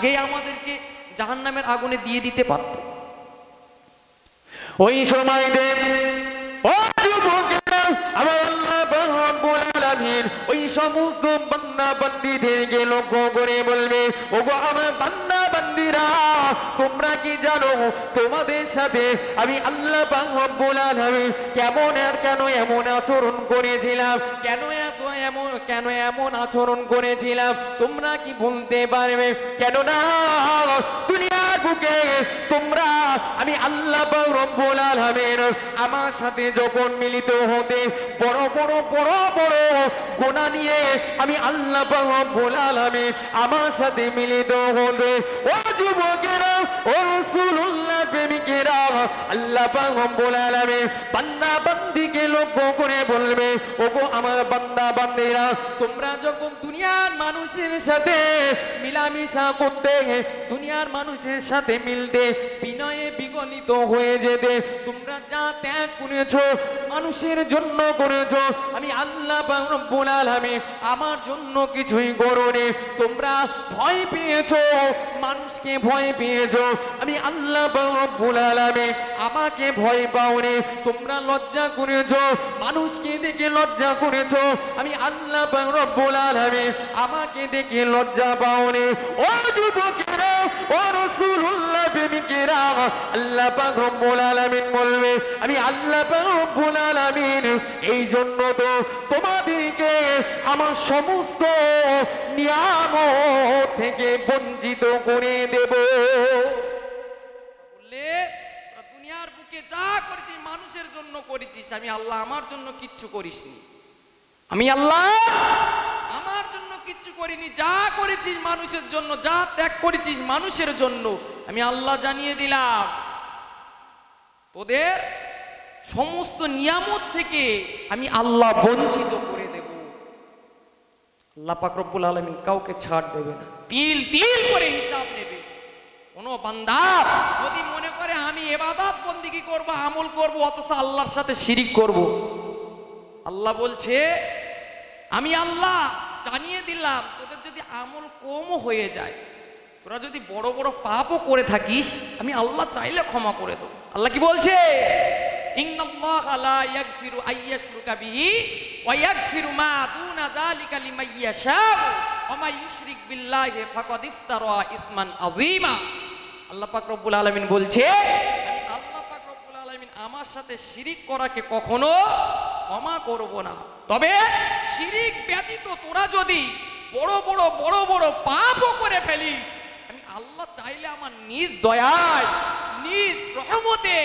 আগেই আমাদেরকে জাহান্নামের আগুনে দিয়ে দিতে পারত। ওই সময় দেব ও যুবকেরা, আমার আল্লাহ পাক রব্বুল আলামিন ওই সমস্ত বান্দা বান্দীদেরকে লক্ষ্য করে বলবে, ওগো আমার বান্দা বান্দীরা, তোমরা কি জানো তোমাদের সাথে আমি আল্লাহ পাক রব্বুল আলামিন কেন এমন আচরণ করেছিলাম, কেন এমন আচরণ করেছিলাম তোমরা কি বলতে পারবে? কেন না দুনিয়ার বুকে তোমরা আমি আল্লাহ পাক রব্বুল আলামিন আমার সাথে যখন মিলিত হতে বড় বড় গুনাহ নিয়ে আমি আল্লাহ পাক রব্বুল আলামিন আমার সাথে মিলিত হতে, ও যুবকেরা, ও রাসূলুল্লাহ প্রেমিকেরা, আল্লাহ পাক রব্বুল আলামিন বান্দা বান্দীকে লক্ষ্য করে বলবে, ওগো আমার বান্দা বান্দীরা, তোমরা যখন দুনিয়ার মানুষের সাথে মিলামিশা করতে, দুনিয়ার মানুষের সাথে মিলতে, বিনয়ে বিগলিত হয়ে যেতে, তোমরা যা ত্যাগ করেছো মানুষের জন্য করেছো, আমি আল্লাহ পাক রব্বুল আলামিন আমার জন্য কিছুই করোনি। তোমরা ভয় পেয়েছো, মানুষকে ভয় পেয়েছো, আমি আল্লাহ পাক রব্বুল আলামিন আমাকে ভয় পাওনি। তোমরা লজ্জা করেছো, মানুষকে দেখে লজ্জা করেছো, আমি আল্লাহ পাক রব্বুল আলামিন আমাকে দেখে লজ্জা পাওনি। ও যুবকেরা, ও রাসূলুল্লাহ প্রেমিকেরা, আল্লাহ পাক রব্বুল আলামিন বলবে, আমি আল্লাহ পাক রব্বুল আলামিন এই জন্য তো তোমাদেরকে আমার সমস্ত নিয়ামত থেকে বঞ্চিত করে দেব। বললে দুনিয়ার বুকে যা করেছিস মানুষের জন্য করেছিস, আমি আল্লাহ আমার জন্য কিচ্ছু করিসনি। আমি আল্লাহ আমার জন্য কিচ্ছু করিনি। যা করেছিস মানুষের জন্য, যা ত্যাগ করেছিস মানুষের জন্য, আমি আল্লাহ জানিয়ে দিলাম তোদের সমস্ত নিয়ামত থেকে আমি আল্লাহ বঞ্চিত করে দেব। আল্লাহ পাক রব্বুল আলামিন কাউকে ছাড় দেবে না, তিল তিল করে হিসাব নেবে। কোন বান্দা যদি মনে করে আমি ইবাদত বন্দেগী করব, আমল করব, অথচ আল্লাহর সাথে শিরিক করব, আল্লাহ বলছে আমি আল্লাহ জানিয়ে দিলাম তোদের যদি আমল কমও হয়ে যায়, তোরা যদি বড় বড় পাপও করে থাকিস, আমি আল্লাহ চাইলে ক্ষমা করে দেব। আল্লাহ কি বলছে? ইন্নাল্লাহা লা ইয়াগফিরু আইয়াশরুকা বিহি ওয়া ইয়াগফিরু মা দুনা যালিকা লিমান ইয়াশাউ ওয়া মা ইউশরিক বিল্লাহি ফাকাদ ইফতারা ইসমান আযীমা। আল্লাহ পাক রব্বুল আলামিন বলছে, আমি আল্লাহ পাক রব্বুল আলামিন আমার সাথে শিরিক করাকে কখনো ক্ষমা করব না। তবে শিরিক ব্যতীত তোরা যদি বড় বড় পাপও করে ফেলিস, আমি আল্লাহ চাইলে আমার নিজ দয়ায়, নিজ রহমতে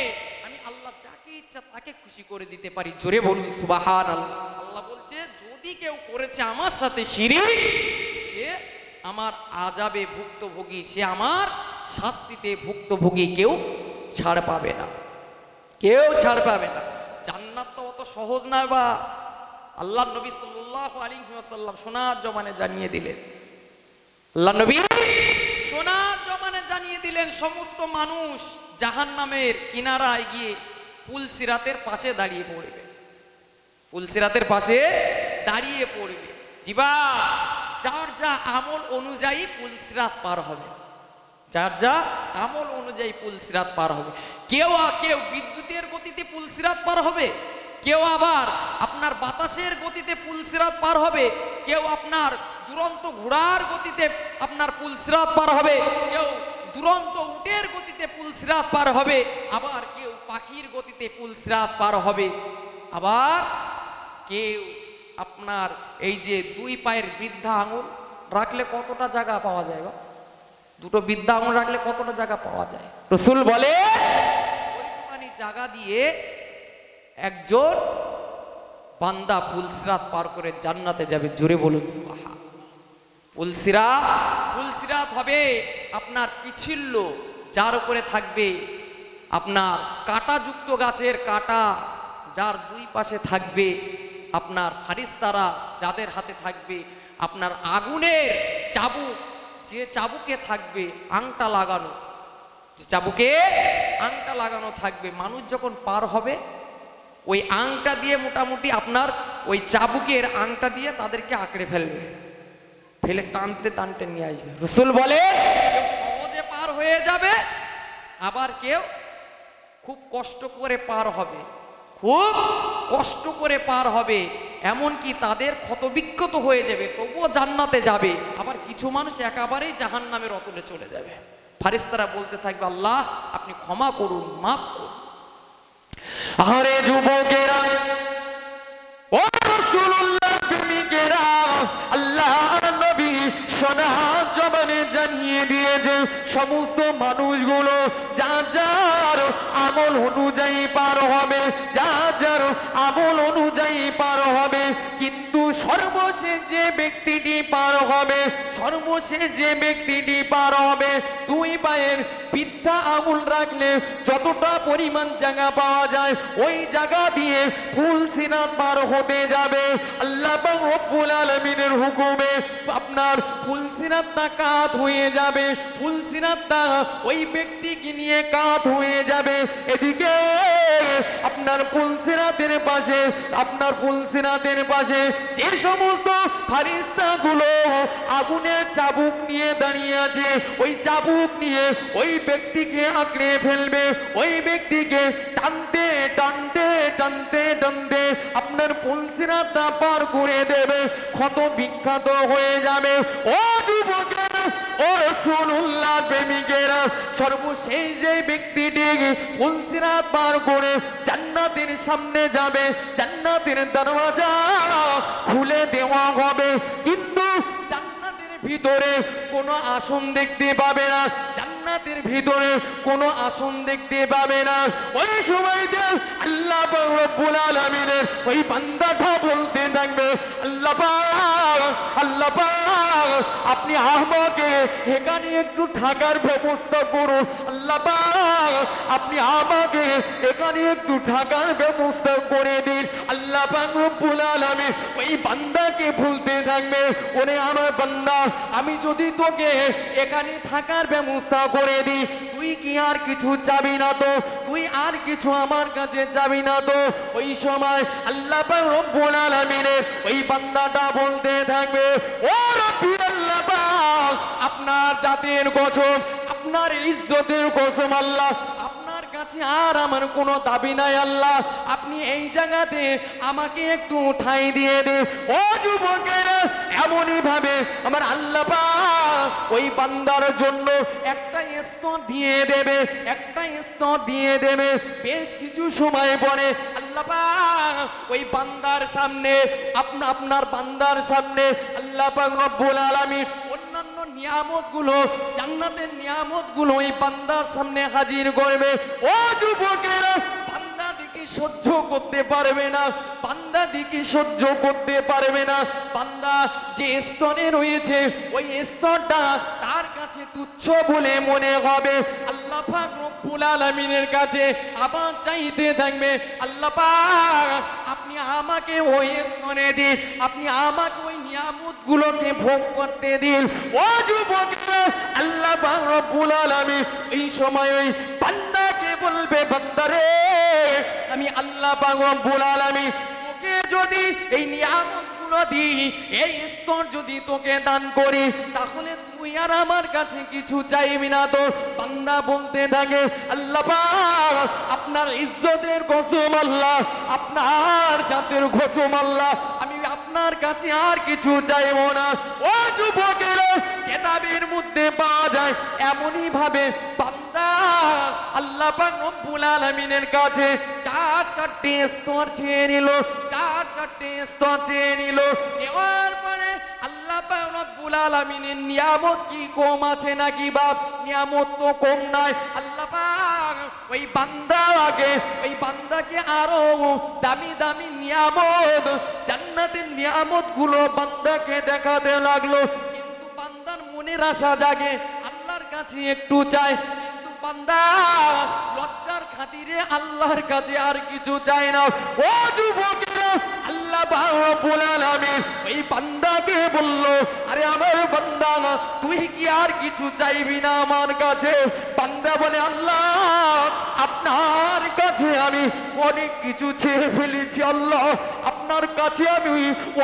আমি আল্লাহ যাকে ইচ্ছা তাকে খুশি করে দিতে পারি। জোরে বলুন সুবহানাল্লাহ। আল্লাহ বলছে যদি কেউ করেছে আমার সাথে শিরিক, সে আমার আযাবে ভুক্তভোগী, সে আমার শাস্তিতে ভুক্তভোগী, কেউ ছাড় পাবে না, কেউ ছাড় পাবে না। জান্নাত তো অত সহজ না বা। আল্লাহ নবী সাল্লাল্লাহু আলাইহি ওয়াসাল্লাম সোনার জমানে জানিয়ে দিলেন, আল্লাহ নবী সোনার জমানে জানিয়ে দিলেন, সমস্ত মানুষ জাহান্নামের কিনারায় গিয়ে পুলসিরাতের পাশে দাঁড়িয়ে পড়বে, পুলসিরাতের পাশে দাঁড়িয়ে পড়বে। জিবা যার যা আমল অনুযায়ী পুলসিরাত পার হবে, যার যা আমল অনুযায়ী পুলসিরাত পার হবে। কেউ বিদ্যুতের গতিতে পুলসিরাত পার হবে, কেউ আবার আপনার বাতাসের গতিতে পুলসিরাত পার হবে, কেউ আপনার দুরন্ত ঘোড়ার গতিতে আপনার পুলসিরাত পার হবে, কেউ দুরন্ত উটের গতিতে পুলসিরাত পার হবে, আবার কেউ পাখির গতিতে পুলসিরাত পার হবে, আবার কেউ আপনার এই যে দুই পায়ের বৃদ্ধা আঙুল রাখলে কতটা জায়গা পাওয়া যায়, বা দুটো বৃদ্ধা আঙুল রাখলে কতটা জায়গা পাওয়া যায়? রাসূল বলে ওইটুখানি জায়গা দিয়ে একজন বান্দা পুলসিরাত পার করে জান্নাতে যাবে। জোরে বলুন সুবহান। পুলসিরাত হবে আপনার পিছিল্য, যার উপরে থাকবে আপনার কাঁটাযুক্ত গাছের কাঁটা, যার দুই পাশে থাকবে আপনার ফারিস্তারা, যাদের হাতে থাকবে আপনার আগুনের চাবুক, যে চাবুকে থাকবে আংটা লাগানো, যে চাবুকে আংটা লাগানো থাকবে। মানুষ যখন পার হবে ওই আংটা দিয়ে মোটামুটি আপনার ওই চাবুকের আংটা দিয়ে তাদেরকে আঁকড়ে ফেলবে, ফেলে টানতে টানতে নিয়ে আসবে। রাসূল বলে কেউ যাবে, আবার কেউ খুব কষ্ট করে পার হবে, খুব কষ্ট করে পার হবে, এমনকি তাদের ক্ষতবিক্ষত হয়ে যাবে, তবুও জান্নাতে যাবে। আবার কিছু মানুষ একেবারেই জাহান্নামের অতলে চলে যাবে। ফারিস্তারা বলতে থাকবে, আল্লাহ আপনি ক্ষমা করুন, মাফ করুন। আরে যুবকেরা, ও রাসূলুল্লাহ প্রেমিকেরা, আল্লাহ নবী সোনা জবানে জানিয়ে দিয়েছে সমস্ত মানুষগুলো যার যার আমল অনুযায়ী পার হবে, যার যার আমল অনুযায়ী পার হবে। কিন্তু সর্বশেষ যে ব্যক্তিটি পার হবে, সর্বশেষ যে ব্যক্তিটি পার হবে, দুই পায়ের বৃদ্ধা আঙুল রাখলে যতটা পরিমাণ জায়গা পাওয়া যায় ওই জায়গা দিয়ে ফুল সিরাত পার হতে যাবে। আল্লাহ পাক রব্বুল আলামিনের হুকুমে আপনার ফুল সিরাতটা কাত হয়ে যাবে, ফুল সিরাতটা ওই ব্যক্তিকে নিয়ে কাত হয়ে যাবে। এদিকে আপনার ফুল সিরাতের পাশে, আপনার ফুল সিরাতের পাশে যে সমস্ত ফারিস্তাগুলো আগুনের চাবুক নিয়ে দাঁড়িয়ে আছে, ওই চাবুক নিয়ে ওই ব্যক্তিকে আঁকড়ে ফেলবে, ওই ব্যক্তিকে টানতে টানতে টানতে টানতে আপনার ফুল সিরাতটা পার করে দেবে, ক্ষত বিখ্যাত হয়ে যাবে। ও যুবকেরা, ও রাসূলুল্লাহ প্রেমিকেরা, সর্বশেষ যে ব্যক্তিটি ফুল সিরাত পার করে জান্নাতের সামনে যাবে, জান্নাতের দরওয়াজা খুলে দেওয়া হবে, কিন্তু জান্নাতের ভিতরে কোনো আসন দেখতে পাবে না, জান্নাতের ভিতরে কোনো আসন দেখতে পাবে না। ওই সময়তে আল্লাহ পাক রব্বুল আলামিনের ওই বান্দাটা বলতে থাকবে, আল্লাহ পাক, আল্লাহ পাক আপনি আমাকে এখানে একটু থাকার ব্যবস্থা করুন, আল্লাহ পাক আপনি আমাকে এখানে একটু থাকার ব্যবস্থা করে দিন। আল্লাহ পাক রব্বুল আলামিন ওই বান্দাকে বলতে থাকবে, ওরে আমার বান্দা, আমি যদি তোকে এখানে থাকার ব্যবস্থা করে দিই, তুই কি আর কিছু চাবি না তো? তুই আর কিছু আমার কাছে চাবি না তো? ওই সময় আল্লাহ পাক রব্বুল আলামিনের ওই বান্দাটা বলতে থাকবে, ও রব্বি আল্লাহ পাক, আপনার জাতের কসম, আপনার ইজ্জতের কসম আল্লাহ, আপনার কাছে আর আমার কোনো দাবি নাই আল্লাহ, আপনি এই জায়গাতে আমাকে একটু ঠাঁই দিয়ে দে। ও যুবকেরা, এমনই ভাবে আমার আল্লাহ পাক ওই বান্দার জন্য একটা স্তর দিয়ে দেবে, একটা স্তর দিয়ে দেবে। বেশ কিছু সময় পরে আল্লাহ পাক ওই বান্দার সামনে, আপনার বান্দার সামনে আল্লাহ পাক রব্বুল আলামিন অন্যান্য নিয়ামতগুলো, জান্নাতের নিয়ামতগুলো ওই বান্দার সামনে হাজির করবে। ও যুবকেরা, বান্দা দিকে সহ্য করতে পারবে না, বান্দা দিকে সহ্য করতে পারবে না। বান্দা যে স্তরে রয়েছে ওই স্তরটা তার কাছে তুচ্ছ বলে মনে হবে। আল্লাহ পাক রব্বুল আলামিনের কাছে আবার চাইতে থাকবে, আল্লাহ পাক আপনি আমাকে ওই স্তরে দিন, আপনি আমাকে ওই নিয়ামতগুলোকে ভোগ করতে দিন। ও যুবকেরা, আল্লাহ পাক রব্বুল আলামিন এই সময় ওই বান্দাকে বলবে, বান্দারে আমি আল্লাহ পাক রব্বুল আলামিন তোকে যদি এই নিয়ামতগুলো দিই, এই স্তর যদি তোকে দান করি, তাহলে তুই আর আমার কাছে কিছু চাইবি না তো? বান্দা বলতে থাকে, আল্লাহ পাক আপনার ইজ্জতের কসম আল্লাহ, আপনার জাতের কসম আল্লাহ, আমি আপনার কাছে আর কিছু চাইবো না। ও যুবকেরা, কিতাবের মধ্যে পাওয়া যায় এমনই ভাবে বান্দা আল্লাহ পাক রব্বুল আলামিনের কাছে চারটে স্তর চেয়ে নিল, চারটে স্তর চেয়ে নিল। এবার পরে আল্লাহ পাক রব্বুল আলামিনের নিয়ামত কি কম আছে নাকি বাপ? নিয়ামত তো কম নাই। আল্লাহ পাক ওই বান্দাকে, ওই বান্দাকে আরো দামি দামি নিয়ামত, জান্নাতের নিয়ামত গুলো বান্দাকে দেখাতে লাগলো। কিন্তু বান্দার মনের আশা জাগে, আল্লাহর কাছে একটু চায়, কিন্তু বান্দা লজ্জার খাতিরে আল্লাহর কাছে আর কিছু চায় না। ও যুবকেরা, আল্লাহ পাক রব্বুল আলামিন ওই বান্দাকে বলল, আরে আমার বান্দা, তুই কি আর কিছু চাইবি না আমার কাছে? বান্দা বলে, আল্লাহ আপনার কাছে আমি অনেক কিছু চেয়ে ফেলেছি আল্লাহ, আপনার কাছে আমি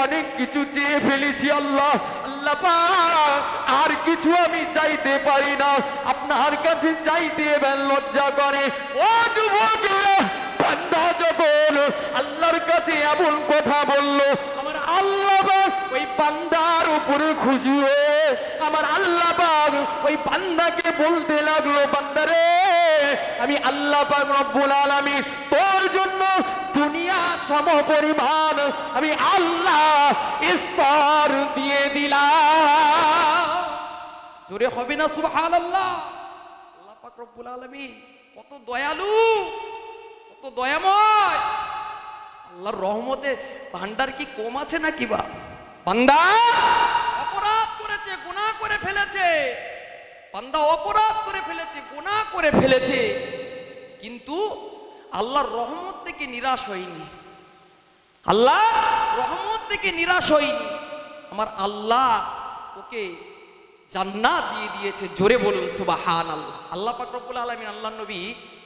অনেক কিছু চেয়ে ফেলেছি আল্লাহ। আল্লাহ আল্লাহ পাক আর কিছু আমি চাইতে পারি না, আপনার কাছে চাইতে এবার লজ্জা করে। ও যুবকেরা, বান্দা যখন আল্লাহর কাছে এমন কথা বলল, আমার আল্লাহ পাক ওই বান্দার উপরে খুশি হয়ে আমার আল্লাহ পাক ওই বান্দাকে বলতে লাগলো, বান্দারে আমি আল্লাহ পাক রব্বুল আলামিন তোর জন্য দুনিয়া সমপরিমাণ আমি আল্লাহ স্তর দিয়ে দিলাম। জোরে হবে না সুবহানাল্লাহ? আল্লাহ পাক রব্বুল আলামিন কত দয়ালু, কত দয়াময়। আল্লাহর রহমতের ভান্ডার কি কম আছে নাকি? বা বান্দা অপরাধ করেছে, গুনাহ করে ফেলেছে, বান্দা অপরাধ করে ফেলেছে, গুনাহ করে ফেলেছে, কিন্তু আল্লাহর রহমত থেকে নিরাশ হয়নি। আল্লাহ রহমত থেকে নিরাশ হয়নি। আমার আল্লাহ ওকে জান্নাত দিয়ে দিয়েছে। জোরে বলুন সুবহানাল্লাহ। আল্লাহ পাক রব্বুল আলামিন, আল্লাহর নবী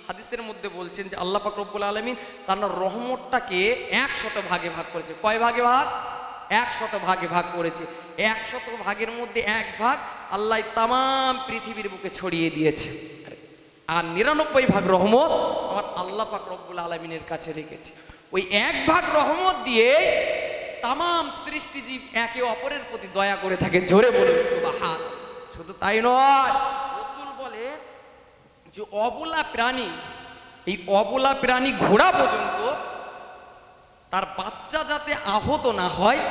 হাদিসের মধ্যে বলছেন যে আল্লাহ পাক রব্বুল আলামিন তার রহমতটাকে 100 ভাগে ভাগ করেছে। কয় ভাগে ভাগ? 100 ভাগে ভাগ করেছে। 100 ভাগের মধ্যে 1 ভাগ আল্লাহ তামাম পৃথিবীর বুকে ছড়িয়ে দিয়েছে, আর 99 ভাগ রহমত আমার আল্লাহ পাক রব্বুল আলামিনের কাছে রেখেছে। ওই 1 ভাগ রহমত দিয়ে তামাম সৃষ্টিজীব একে অপরের প্রতি দয়া করে থাকে। জোরে বলুন সুবহান। শুধু তাই নয়, রাসূল বলে যে অবলা প্রাণী, এই অবলা প্রাণী ঘোড়া পর্যন্ত তার বাচ্চা যাতে আহত না হয়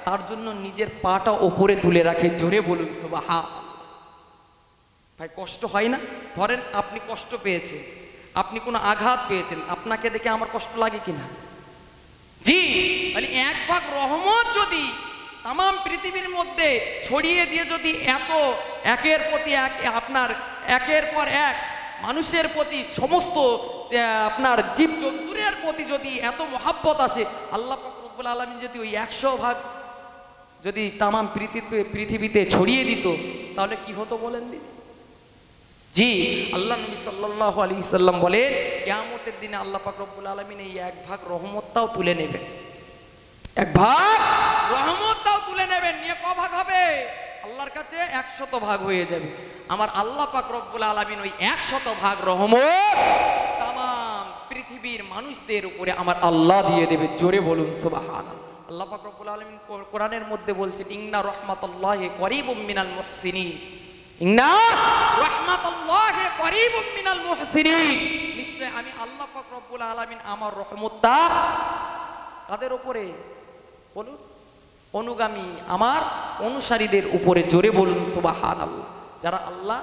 তার জন্য নিজের পাটা ওপরে তুলে রাখে। জোরে বলুন সুবহান। ভাই কষ্ট হয় না? ধরেন আপনি কষ্ট পেয়েছেন, আপনি কোনো আঘাত পেয়েছেন, আপনাকে দেখে আমার কষ্ট লাগে কিনা? জি। তাহলে 1 ভাগ রহমত যদি তামাম পৃথিবীর মধ্যে ছড়িয়ে দিয়ে যদি এত একের প্রতি এক আপনার একের পর এক মানুষের প্রতি সমস্ত আপনার জীবজন্তুরের প্রতি যদি এত মহাব্বত আসে, আল্লাহ পাক রব্বুল আলামিন যদি ওই 100 ভাগ যদি তামাম পৃথিবীতে ছড়িয়ে দিত তাহলে কি হতো বলেন দিন? জি। আল্লাহ নবী সাল্লাল্লাহু আলাইহি সাল্লাম বলেন কিয়ামতের দিনে আল্লাহ পাক রব্বুল আলামিন এই 1 ভাগ রহমতটাও তুলে নেবেন। 1 ভাগ রহমতটাও তুলে নেবেন। নিয়ে ক ভাগ হবে? আল্লাহর কাছে 100 ভাগ হয়ে যাবে। আমার আল্লাহ পাক রব্বুল আলামিন ওই 100 ভাগ রহমত তামাম পৃথিবীর মানুষদের উপরে আমার আল্লাহ দিয়ে দেবে। জোরে বলুন সুবহানাল্লাহ। আল্লাহ পাক রব্বুল আলামিন কোরআনের মধ্যে বলছেন ইন্না রাহমাতুল্লাহি করিবুম মিনাল মুহসিনিন, ইন্না রাহমাতুল্লাহি করিবুম মিনাল মুহসিনিন। নিশ্চয় আমি আল্লাহ পাক রব্বুল আলামিন আমার রহমতটা কাদের উপরে? বলুন, অনুগামী আমার অনুসারীদের উপরে। জোরে বলুন সুবহানাল্লাহ। যারা আল্লাহ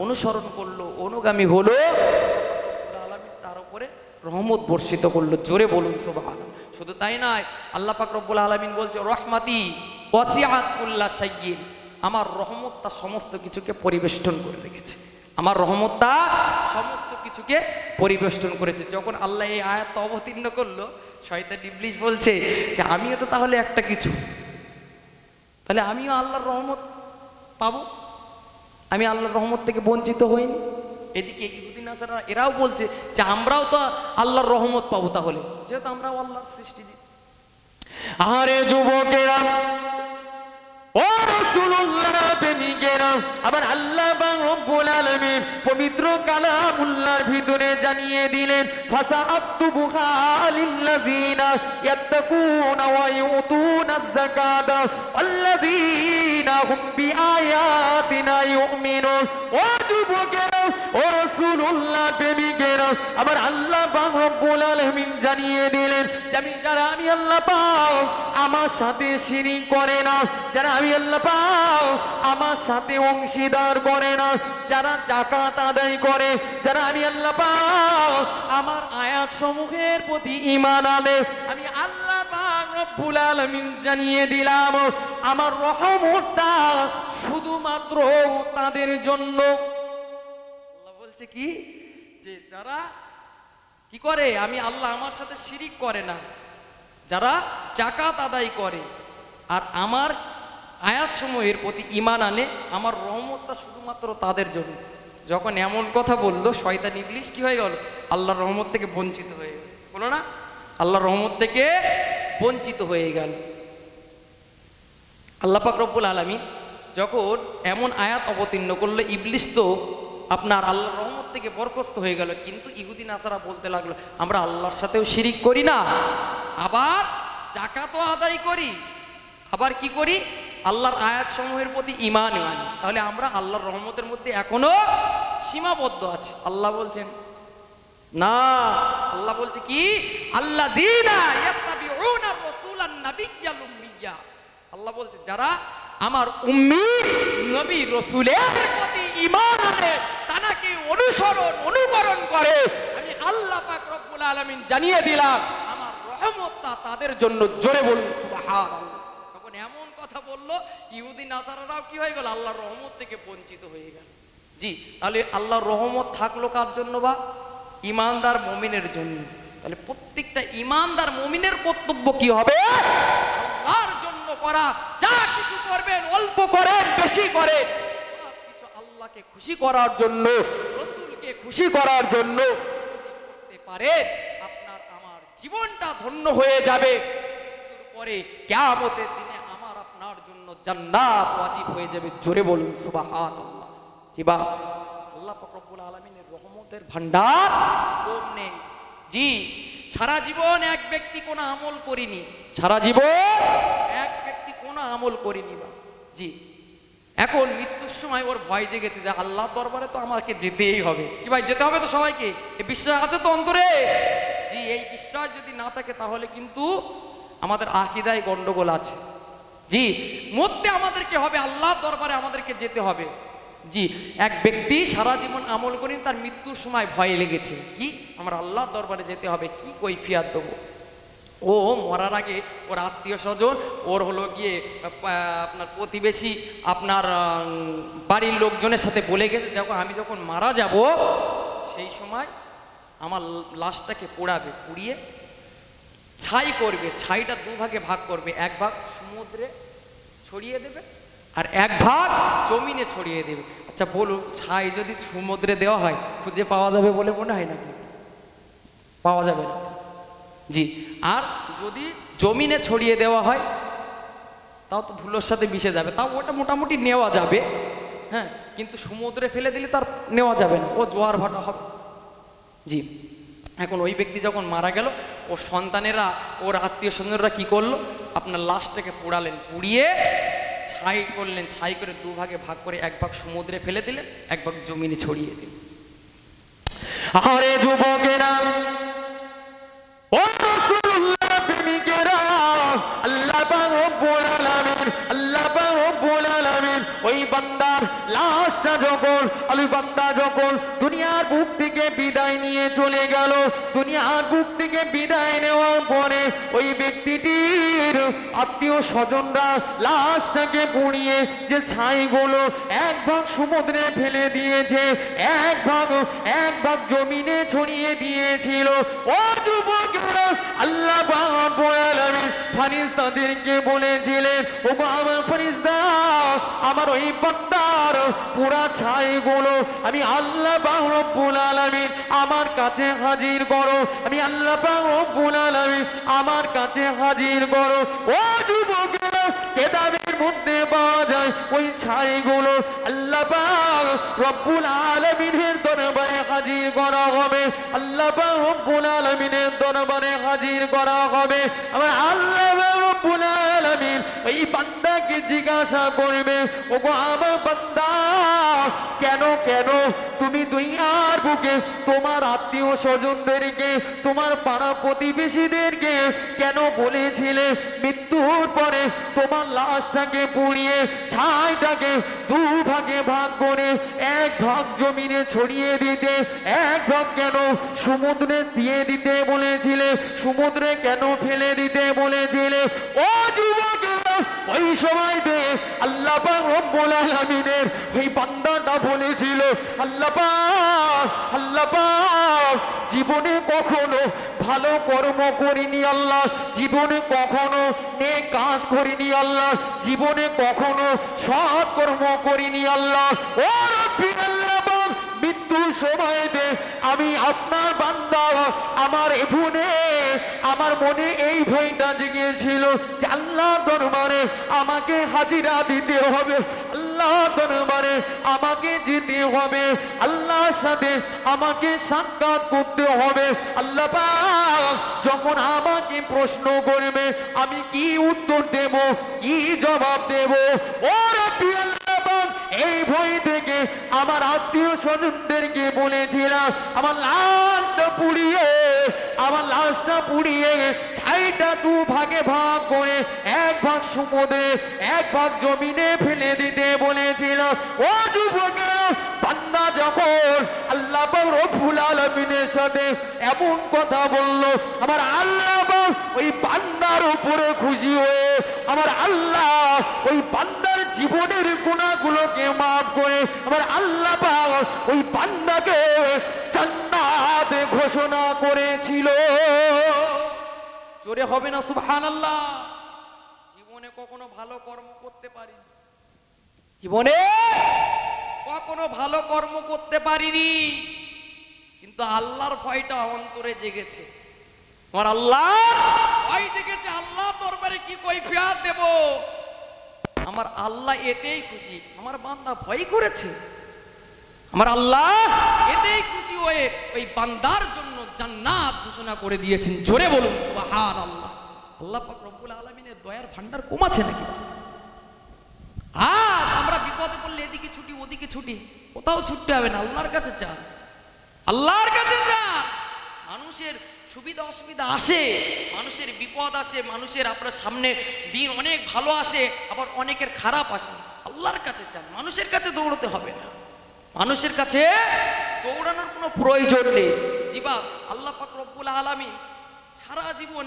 অনুসরণ করলো, অনুগামী হলো, আল্লাহ তার উপরে রহমত বর্ষিত করলো। জোরে বলুন সুবহানাল্লাহ। শুধু তাই নয়, আল্লাহ পাক রব্বুল আলামিন বলছে রহমাতি ওয়াসিআত কুল্লা শাইইন, আমার রহমতটা সমস্ত কিছুকে পরিবেষ্টন করে রেখেছে। আমার রহমতটা সমস্ত কিছুকে পরিবেষ্টন করেছে। যখন আল্লাহ এই আয়াতটা অবতীর্ণ করলো, শয়তান ইবলিস বলছে যে আমিও তো তাহলে একটা কিছু, তাহলে আমিও আল্লাহর রহমত পাবো, আমি আল্লাহর রহমত থেকে বঞ্চিত হইনি। এদিকে ইহুদি নাসারা এরাও বলছে যে আমরাও তো আল্লাহর রহমত পাবো, তাহলে যেহেতু আমরাও আল্লাহর সৃষ্টি। আরে যুবকেরা, ও রাসূলুল্লাহ প্রেমিকেরা, আবার আল্লাহ পাক রব্বুল আলামিন পবিত্র কালামুল্লাহর ভিতরে জানিয়ে দিলেন ফাসাআতুবুহা লিল্লাযিনা ইয়াত্তাকুনা ওয়া ইউতুনাজ যাকাতা ওয়াল্লাযিনা হুম বিআয়াতিনা ইউমিনুন। ও যুবকেরা, ও রাসূলুল্লাহ প্রেমিকেরা, আবার আল্লাহ পাক রব্বুল আলামিন জানিয়ে দিলেন যারা আমি আল্লাহ পাক আমার সাথে শিরিক করে না, যারা আমি আল্লাহ পাক আমার সাথে অংশীদার করে না, যারা যাকাত আদায় করে, যারা আমি আল্লাহ পাক আমার আয়াত সমূহের প্রতি ঈমান আনে, আমি আল্লাহ পাক রব্বুল আলামিন জানিয়ে দিলাম আমার রহমতটা শুধুমাত্র তাদের জন্য। আল্লাহ বলছে কি, যে যারা কি করে, আমি আল্লাহ আমার সাথে শিরিক করে না, যারা যাকাত আদায় করে আর আমার আয়াতসমূহের প্রতি ঈমান আনে, আমার রহমতটা শুধুমাত্র তাদের জন্য। যখন এমন কথা বললো, শয়তান ইবলিস কি হয়ে গেল? আল্লাহর রহমত থেকে বঞ্চিত হয়ে গেল। বলো না, আল্লাহর রহমত থেকে বঞ্চিত হয়ে গেল। আল্লাহ পাক রব্বুল আলামিন যখন এমন আয়াত অবতীর্ণ করলো, ইবলিস তো আপনার আল্লাহর রহমত থেকে বরখাস্ত হয়ে গেল, কিন্তু ইহুদি নাসারা বলতে লাগলো আমরা আল্লাহর সাথেও শিরিক করি না, আবার যাকাতও আদায় করি, আবার কি করি আল্লাহর আয়াত সমূহের প্রতি ঈমান আনি, তাহলে আমরা আল্লাহর রহমতের মধ্যে এখনো সীমাবদ্ধ আছি। আল্লাহ বলছেন না, আল্লাহ বলছে কি আল্লাযীনা ইয়াত্তাবিউনা রাসূলান নাবিয়্যাল উম্মিয়্যা, আল্লাহ বলছে যারা আমার উম্মি নবী রাসূলের প্রতি ঈমান আনে, তাকে অনুকরণ করে, আমি আল্লাহ পাক রব্বুল আলামিন জানিয়ে দিলাম আমার রহমতটা তাদের জন্য। জোরে বলুন সুবহানাল্লাহ। তখন এমন কথা বলল, ইহুদি নাসারারাও কি হয়ে গেল, আল্লাহর রহমত থেকে বঞ্চিত হয়ে গেল। জি, তাহলে আল্লাহর রহমত থাকলো কার জন্য? বা ঈমানদার মুমিনের জন্য। তাহলে প্রত্যেকটা ঈমানদার মুমিনের কর্তব্য কি হবে? আল্লাহর জন্য করা, যা কিছু করবেন অল্প করেন বেশি করে সব কিছু আল্লাহকে খুশি করার জন্য, রাসূলকে খুশি করার জন্য করতে পারে, আপনার আমার জীবনটা ধন্য হয়ে যাবে। মৃত্যুর পরে কিয়ামতের দিনে আমার আপনার জন্য জান্নাত ওয়াজিব হয়ে যাবে। জোরে বলুন সুবহানাল্লাহ। জি বা আল্লাহ পাক রব্বুল আলামিনের রহমতের ভান্ডার কম নেই। জি, সারা জীবন এক ব্যক্তি কোনো আমল করিনি, সারা জীবন এক ব্যক্তি কোনো আমল করিনি বা জি, এখন মৃত্যুর সময় ওর ভয় জেগেছে যে আল্লাহ দরবারে তো আমাকে যেতেই হবে। কি ভাই, যেতে হবে তো সবাইকে, এই বিশ্বাস আছে তো অন্তরে? জি, এই বিশ্বাস যদি না থাকে তাহলে কিন্তু আমাদের আকীদায় গন্ডগোল আছে। জি, মরতে আমাদেরকে হবে, আল্লাহর দরবারে আমাদেরকে যেতে হবে। জি, এক ব্যক্তি সারা জীবন আমল করেন, তার মৃত্যুর সময় ভয় লেগেছে কি আমার আল্লাহর দরবারে যেতে হবে, কি কৈফিয়ত দেবো। ও মরার আগে ওর আত্মীয় স্বজন, ওর হলো গিয়ে আপনার প্রতিবেশী, আপনার বাড়ির লোকজনের সাথে বলে গেছে দেখো আমি যখন মারা যাব সেই সময় আমার লাশটাকে পোড়াবে, পুড়িয়ে ছাই করবে, ছাইটা দুভাগে ভাগ করবে, এক ভাগ সমুদ্রে ছড়িয়ে দেবে আর এক ভাগ জমিনে ছড়িয়ে দেবে। আচ্ছা বলুন, ছাই যদি সমুদ্রে দেওয়া হয় খুঁজে পাওয়া যাবে বলে মনে হয় নাকি? পাওয়া যাবে না। জি, আর যদি জমিনে ছড়িয়ে দেওয়া হয় তাও তো ধুলোর সাথে মিশে যাবে, তাও ওটা মোটামুটি নেওয়া যাবে, হ্যাঁ, কিন্তু সমুদ্রে ফেলে দিলে তার নেওয়া যাবে না, ও জোয়ার ভাটা হবে। জি, এখন ওই ব্যক্তি যখন মারা গেল, ওর সন্তানেরা, ওর আত্মীয় স্বজনরা কি করলো, আপনার লাশটাকে পোড়ালেন, পুড়িয়ে ছাই করলেন, ছাই করে দুভাগে ভাগ করে এক ভাগ সমুদ্রে ফেলে দিলেন, এক ভাগ জমিনে ছড়িয়ে দিলেন। আরে যুবকেরা, ও রাসূলুল্লাহ প্রেমিকেরা, আল্লাহ পাক রব্বুল আলামিন, আল্লাহ পাক রব্বুল আলামিন ওই বান্দার লাশটা যখন, ওই বান্দা যখন দুনিয়ার বুক থেকে বিদায় নিয়ে চলে গেল, দুনিয়ার বুক থেকে বিদায় নেওয়ার পরে ওই ব্যক্তিটির আত্মীয় স্বজনরা লাশটাকে পুড়িয়ে যে ছাইগুলো এক ভাগ সমুদ্রে ফেলে দিয়েছে, এক ভাগ জমিনে ছড়িয়ে দিয়েছিল। ও যুবকেরা, আল্লাহ পাক রব্বুল আলামিন ফেরেশতাদেরকে বলেছিলেন, ও আমার ফেরেশতা, আমার ওই বান্দার পুরা ছাইগুলো আমি আল্লাহ পাক রব্বুল আলামিন আমার কাছে হাজির করো, আমি আল্লাহ পাক রব্বুল আলামিন আমার কাছে হাজির করো। ও যুবকেরা, কিতাবের মধ্যে পাওয়া যায় ওই ছাইগুলো আল্লাহ পাক রব্বুল আলামিনের দরবারে হাজির করা হবে, আল্লাহ পাক রব্বুল আলামিনের দরবারে হাজির করা হবে। আমার আল্লাহ পাক রব্বুল আলামিন এই বান্দাকে জিজ্ঞাসা করবে, ওগো আমার বান্দা, কেন কেন তুমি দুনিয়ার বুকে তোমার আত্মীয় স্বজনদেরকে, তোমার পাড়া প্রতিবেশীদেরকে কেন বলেছিলে মৃত্যুর পরে তোমার লাশটাকে পুড়িয়ে ছাইটাকে দুভাগে ভাগ করে এক ভাগ জমিনে ছড়িয়ে দিতে, এক ভাগ কেন সমুদ্রে দিয়ে দিতে বলেছিলে, সমুদ্রে কেন ফেলে দিতে বলেছিলে? ও যুবকেরা, ওই সময়তে আল্লাহ পাক রব্বুল আলামিনের ওই বান্দাটা বলেছিল, আল্লাহ পাক জীবনে কখনো ভালো কর্ম করিনি আল্লাহ, জীবনে কখনো নেক কাজ করিনি আল্লাহ, জীবনে কখনো সৎ কর্ম করিনি আল্লাহ। ও রব্বি আল্লাহ পাক মৃত্যুর সময়তে আমি আপনার বান্দা, আমার এখানে আমার মনে এই ভয়টা জেগেছিল যে আল্লাহ দরবারে আমাকে হাজিরা দিতে হবে, আল্লাহ দরবারে আমাকে যেতে হবে, আল্লাহর সাথে আমাকে সাক্ষাৎ করতে হবে। আল্লাহ পাক যখন আমাকে প্রশ্ন করবে আমি কি উত্তর দেব, কি জবাব দেব? ও রাব্বি আল্লাহ পাক, এই ভয় থেকে আমার আত্মীয় স্বজনদেরকে বলেছিলাম আমার লাশটা পুড়িয়ে ছাইটা দু ভাগে ভাগ করে এক ভাগ সমুদ্রে এক ভাগ জমিনে ফেলে দিতে বলেছিল। ও যুবকেরা, বান্দা যখন আল্লাহ পাক রব্বুল আলামিনের সাথে এমন কথা বলল, আমার আল্লাহ পাক ওই বান্দার উপরে খুশি হয়ে আমার আল্লাহ ওই বান্দার জীবনের গুনাহগুলোকে মাফ করে আমার আল্লাহ পাক ওই বান্দাকে জান্নাত ঘোষণা করেছিল। জোরে হবে না সুবহানাল্লাহ? জীবনে কখনো ভালো কর্ম করতে পারিনি, জীবনে কখনো ভালো কর্ম করতে পারিনি, কিন্তু আল্লাহর ভয়টা অন্তরে জেগেছে। আমার আল্লাহ ভয় জেগেছে, আল্লাহ দরবারে কি কৈফিয়ত দেব। আমার আল্লাহ এতেই খুশি, আমার বান্দা ভয় করেছে, আমার আল্লাহ এতেই খুশি হয়ে ওই বান্দার জন্য জান্নাত ঘোষণা করে দিয়েছেন। জোরে বলুন সুবহানাল্লাহ। আল্লাহ পাক রব্বুল আলামিনের দয়ার ভান্ডার কমাছে নাকি? আজ আমরা বিপদে পড়লে এদিকে ছুটি ওদিকে ছুটি, কোথাও ছুটতে হবে না, আল্লাহর কাছে চান, আল্লাহর কাছে চান। মানুষের সুবিধা অসুবিধা আসে, মানুষের বিপদ আসে, মানুষের আপনার সামনে দিন অনেক ভালো আসে, আবার অনেকের খারাপ আসে। আল্লাহর কাছে চান, মানুষের কাছে দৌড়তে হবে না, মানুষের কাছে দৌড়ানোর কোনো প্রয়োজন নেই। জিবা আল্লাহ পাক রব্বুল আলামিন সারা জীবন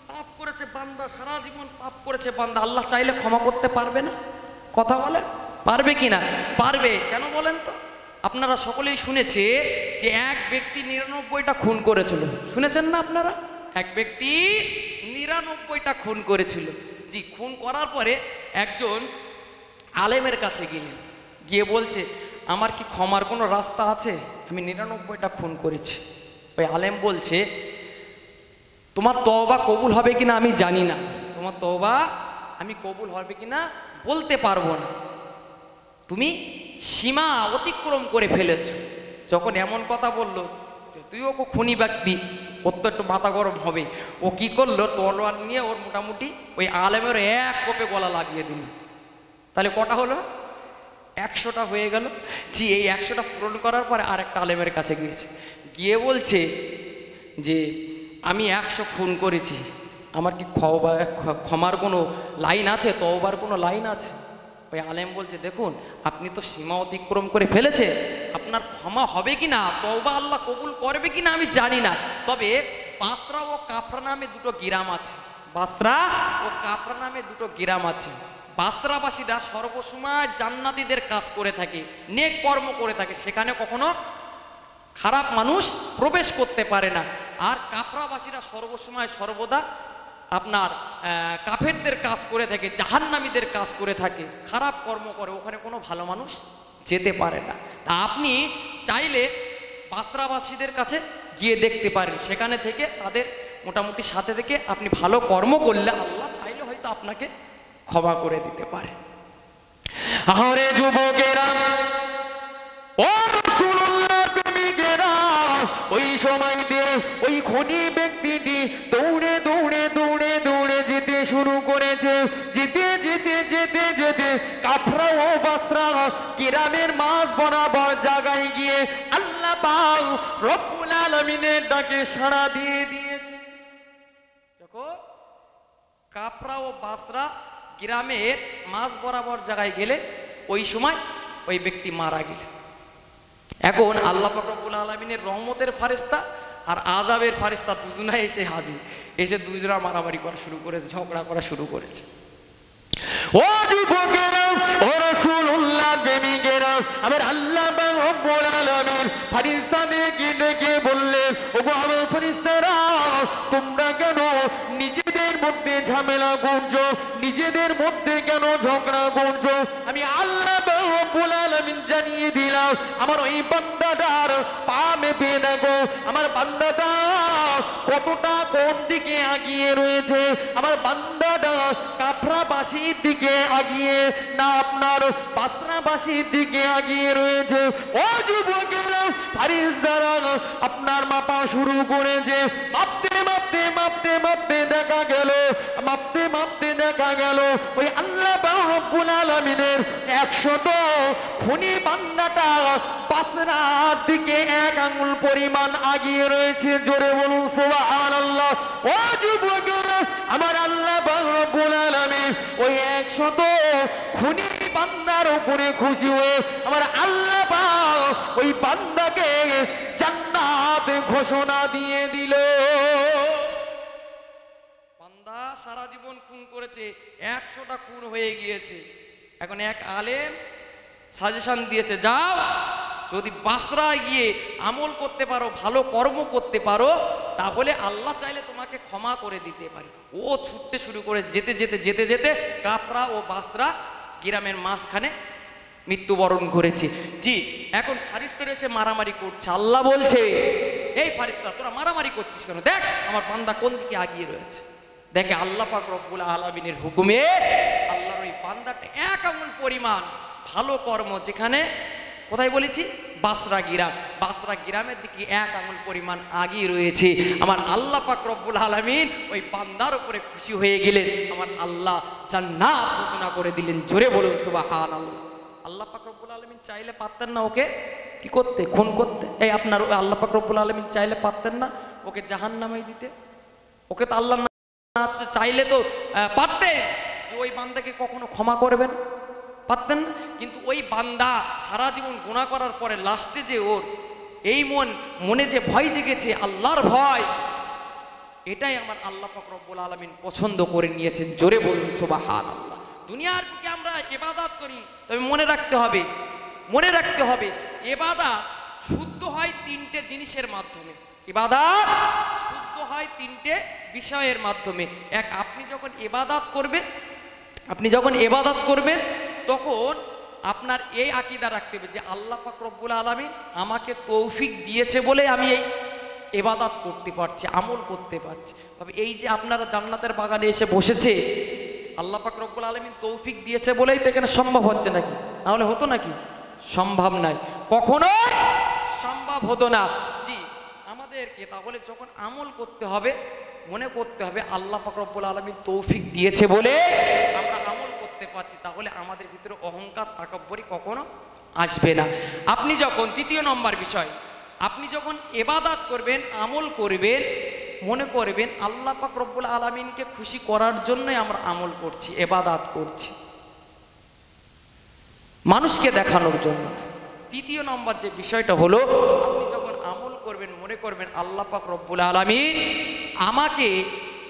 পাপ করেছে বান্দা, সারা জীবন পাপ করেছে বান্দা, আল্লাহ চাইলে ক্ষমা করতে পারবে না? কথা বলেন, পারবে কি না? পারবে। কেন বলেন তো? আপনারা সকলেই শুনেছে যে এক ব্যক্তি 99টা খুন করেছিল, শুনেছেন না আপনারা? এক ব্যক্তি 99টা খুন করেছিল। জি, খুন করার পরে একজন আলেমের কাছে গেলেন, গিয়ে বলছে আমার কি ক্ষমার কোনো রাস্তা আছে? আমি 99টা খুন করেছি। ওই আলেম বলছে তোমার তওবা কবুল হবে কিনা আমি জানি না, তোমার তওবা আমি কবুল হবে কিনা বলতে পারবো না, তুমি সীমা অতিক্রম করে ফেলেছ। যখন এমন কথা বলল, তুইও খুনি ব্যক্তি, ওর তো একটু মাথা গরম হবে। ও কি করলো, তলোয়ার নিয়ে ওর মোটামুটি ওই আলেমের এক কোপে গলা লাগিয়ে দিল। তাহলে কটা হলো? 100টা হয়ে গেল। জি, এই 100টা পূরণ করার পরে আর একটা আলেমের কাছে গিয়েছে, গিয়ে বলছে যে আমি 100 খুন করেছি, আমার কি ক্ষমার কোনো লাইন আছে, তওবার কোনো লাইন আছে? ওই আলেম বলছে দেখুন আপনি তো সীমা অতিক্রম করে ফেলেছে, আপনার ক্ষমা হবে কি না, তওবা আল্লাহ কবুল করবে কি না আমি জানি না, তবে বাসরা ও কাফরা নামে দুটো গ্রাম আছে, বাসরা ও কাফরা নামে দুটো গ্রাম আছে। বাসরাবাসীরা সর্বসময় জান্নাতীদের কাজ করে থাকে, নেক কর্ম করে থাকে, সেখানে কখনো খারাপ মানুষ প্রবেশ করতে পারে না। আর কাফরাবাসীরা সর্বসময় সর্বদা আপনার কাফেরদের কাজ করে থাকে, জাহান্নামীদের কাজ করে থাকে, খারাপ কর্ম করে, ওখানে কোনো ভালো মানুষ যেতে পারে না। তা আপনি চাইলে বাসরাবাসীদের কাছে গিয়ে দেখতে পারেন, সেখানে থেকে তাদের মোটামুটি সাথে থেকে আপনি ভালো কর্ম করলে আল্লাহ চাইলে হয়তো আপনাকে ক্ষমা করে দিতে পারে। আরে যুবকেরা, ও রাসূলুল্লাহ প্রেমিকেরা, ওই সময় দিয়ে ওই খুনি ব্যক্তিটি দৌড়ে দৌড়ে দৌড়ে দৌড়ে যেতে শুরু করেছে। যেতে যেতে যেতে যেতে কাফরা ও বাসরা গ্রামের মাঝ বরাবর জায়গায় গিয়ে আল্লাহ পাক রব্বুল আলামিনের ডাকে সাড়া দিয়ে দিয়েছে। দেখো, কাফরা ও বাসরা গ্রামের মাঝ বরাবর জায়গায় গেলে ওই সময় ওই ব্যক্তি মারা গেলেন। এখন আল্লাহ পাক রব্বুল আলামিনের রহমতের ফারিস্তা আর আযাবের ফারিস্তা দুজনে এসে হাজির, এসে দুজনা মারামারি করা শুরু করেছে, ঝগড়া করা শুরু করেছে। ও যুবকেরা, ও রাসূলুল্লাহ প্রেমিকেরা, আমার আল্লাহ পাক রব্বুল আলামিন ফেরেশতাদেরকে ডেকে বললেন, ওগো আমার ফেরেশতারা, তোমরা কেন নিজেদের মধ্যে ঝামেলা করছো, নিজেদের মধ্যে কেন ঝগড়া করছো? আমি আল্লাহ পাক রব্বুল আলামিন জানিয়ে দিলাম আমার ওই বান্দাটার পা মেপে দেখো আমার বান্দাটা কতটা কোন দিকে আগিয়ে রয়েছে, আমার বান্দাটা কাফরাবাসীর দিকে আগিয়ে না আপনার বাসরাবাসীর দিকে আগিয়ে রয়েছে। ও যুবকেরা, ফারিস্তারা আপনার মাপা শুরু করেছে। মাপতে মাপতে মাপতে মাপতে দেখা গেল, মাপতে মাপতে দেখা গেল ওই আল্লাহ পাক রব্বুল আলামিনের 100 খুনি বান্দাটা বাসরার দিকে 1 আঙ্গুল পরিমাণ আগিয়ে রয়েছে। জোরে বলুন সুবহানাল্লাহ। ও যুবকেরা, আমার আল্লাহ পাক রব্বুল আলামিন ওই 100 খুনি বান্দার উপরে খুশি হয়ে আমার আল্লাহ পাক ওই বান্দাকে জান্নাত ঘোষণা দিয়ে দিল। বান্দা সারা জীবন খুন করেছে, 100টা খুন হয়ে গিয়েছে। এখন এক আলেম সাজেশন দিয়েছে, যাও যদি বাসরা গিয়ে আমল করতে পারো, ভালো কর্ম করতে পারো, তাহলে আল্লাহ চাইলে তোমাকে ক্ষমা করে দিতে পারে। ও ছুটতে শুরু করে যেতে যেতে যেতে যেতে কাফরা ও বাসরা গ্রামের মাঝখানে মৃত্যুবরণ করেছে। জি, এখন ফারিস্তারা এসে মারামারি করছে। আল্লাহ বলছে, এই ফারিস্তা তোরা মারামারি করছিস কেন? দেখ আমার বান্দা কোন দিকে আগিয়ে রয়েছে। দেখে আল্লাহ পাক রব্বুল আলামিনের হুকুমে আল্লাহর ওই বান্দাটা 1 আঙ্গুল পরিমাণ ভালো কর্ম, যেখানে কোথায় বলেছি বাসরা গ্রামের দিকে 1 আঙ্গুল পরিমাণ আগিয়ে রয়েছে। আমার আল্লাহ পাক রব্বুল আলামিন ওই বান্দার উপরে খুশি হয়ে গেলেন। আমার আল্লাহ জান্নাত ঘোষণা করে দিলেন। জোরে বলুন সুবহানাল্লাহ। আল্লাহ পাক রব্বুল আলামিন চাইলে পারতেন না ওকে কি করতে, খুন করতে? এই আপনার আল্লাহ পাক রব্বুল আলামিন চাইলে পারতেন না ওকে জাহান্নামে দিতে? ওকে তো আল্লাহ চাইলে তো পারতেন যে ওই বান্দাকে কখনো ক্ষমা করবেন, পারতেন না। কিন্তু ওই বান্দা সারা জীবন গুনাহ করার পরে লাস্টে যে ওর এই মনে যে ভয় জেগেছে, আল্লাহর ভয়, এটাই আমার আল্লাহ পাক রব্বুল আলামিন পছন্দ করে নিয়েছেন। জোরে বলুন সুবহানাল্লাহ। দুনিয়ার বুকে আমরা ইবাদত করি, তবে মনে রাখতে হবে ইবাদত শুদ্ধ হয় 3টে জিনিসের মাধ্যমে। ইবাদত শুদ্ধ হয় 3টে বিষয়ের মাধ্যমে। এক, আপনি যখন ইবাদত করবেন তখন আপনার এই আকীদা রাখতে হবে যে আল্লাহ পাক রব্বুল আলামিন আমাকে তৌফিক দিয়েছে বলে আমি এই ইবাদত করতে পারছি, আমল করতে পারছি। তবে এই যে আপনারা জান্নাতের বাগানে এসে বসেছে, আল্লাহ পাক রব্বুল আলামিন তৌফিক দিয়েছে বলেই তো এখানে সম্ভব হচ্ছে নাকি? নাহলে হতো নাকি? সম্ভব নয়, কখনো সম্ভব হতো না। জি, আমাদেরকে তাহলে যখন আমল করতে হবে মনে করতে হবে আল্লাহ পাক রব্বুল আলামিন তৌফিক দিয়েছে বলে আমরা আমল করতে পারছি। তাহলে আমাদের ভিতরে অহংকার তাকাব্বুরি কখনো আসবে না। আপনি যখন, 3য় নম্বর বিষয়, আপনি যখন ইবাদত করবেন, আমল করবেন, মনে করবেন আল্লাহ পাক রব্বুল আলামিনকে খুশি করার জন্যই আমরা আমল করছি, ইবাদত করছি, মানুষকে দেখানোর জন্য। 3য় নম্বর যে বিষয়টা হলো, আপনি যখন আমল করবেন মনে করবেন আল্লাহ পাক রব্বুল আলামিন আমাকে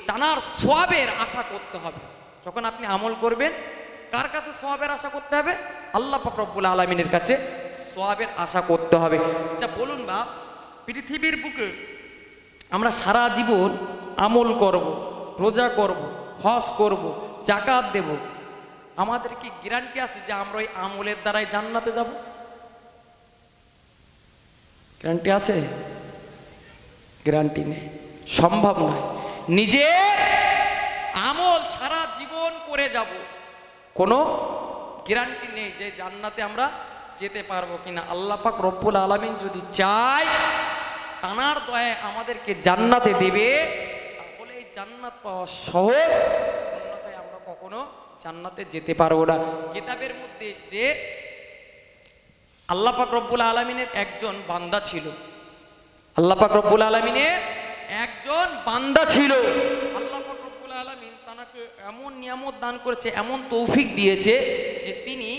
তানার সওয়াবের আশা করতে হবে। যখন আপনি আমল করবেন কার কাছে সওয়াবের আশা করতে হবে? আল্লাহ পাক রব্বুল আলামিনের কাছে সওয়াবের আশা করতে হবে। আচ্ছা বলুন বা, পৃথিবীর বুকে আমরা সারা জীবন আমল করব, রোজা করব, হজ করব, যাকাত দেব, আমাদের কি গ্যারান্টি আছে যে আমরা ওই আমলের দ্বারাই জান্নাতে যাব? গ্যারান্টি আছে? গ্যারান্টি নেই, সম্ভব নয়। নিজে আমল সারা জীবন করে যাব, কোনো গ্যারান্টি নেই যে জান্নাতে আমরা যেতে পারবো কিনা। আল্লাহ পাক রব্বুল আলামিন যদি চায় তানার দয়ায় আমাদেরকে জান্নাতে দেবে, তাহলে এই জান্নাত পাওয়া সহজ, অন্যথায় আমরা কখনো জান্নাতে যেতে পারবো না। কিতাবের মধ্যে এসে আল্লাহ পাক রব্বুল আলামিনের একজন বান্দা ছিল, আল্লাহ পাক রব্বুল আলামিনের একজন বান্দা ছিল। আল্লাহ পাক রব্বুল আলামিন তাকে এমন নিয়ামত দান করেছে, এমন তৌফিক দিয়েছে যে তিনি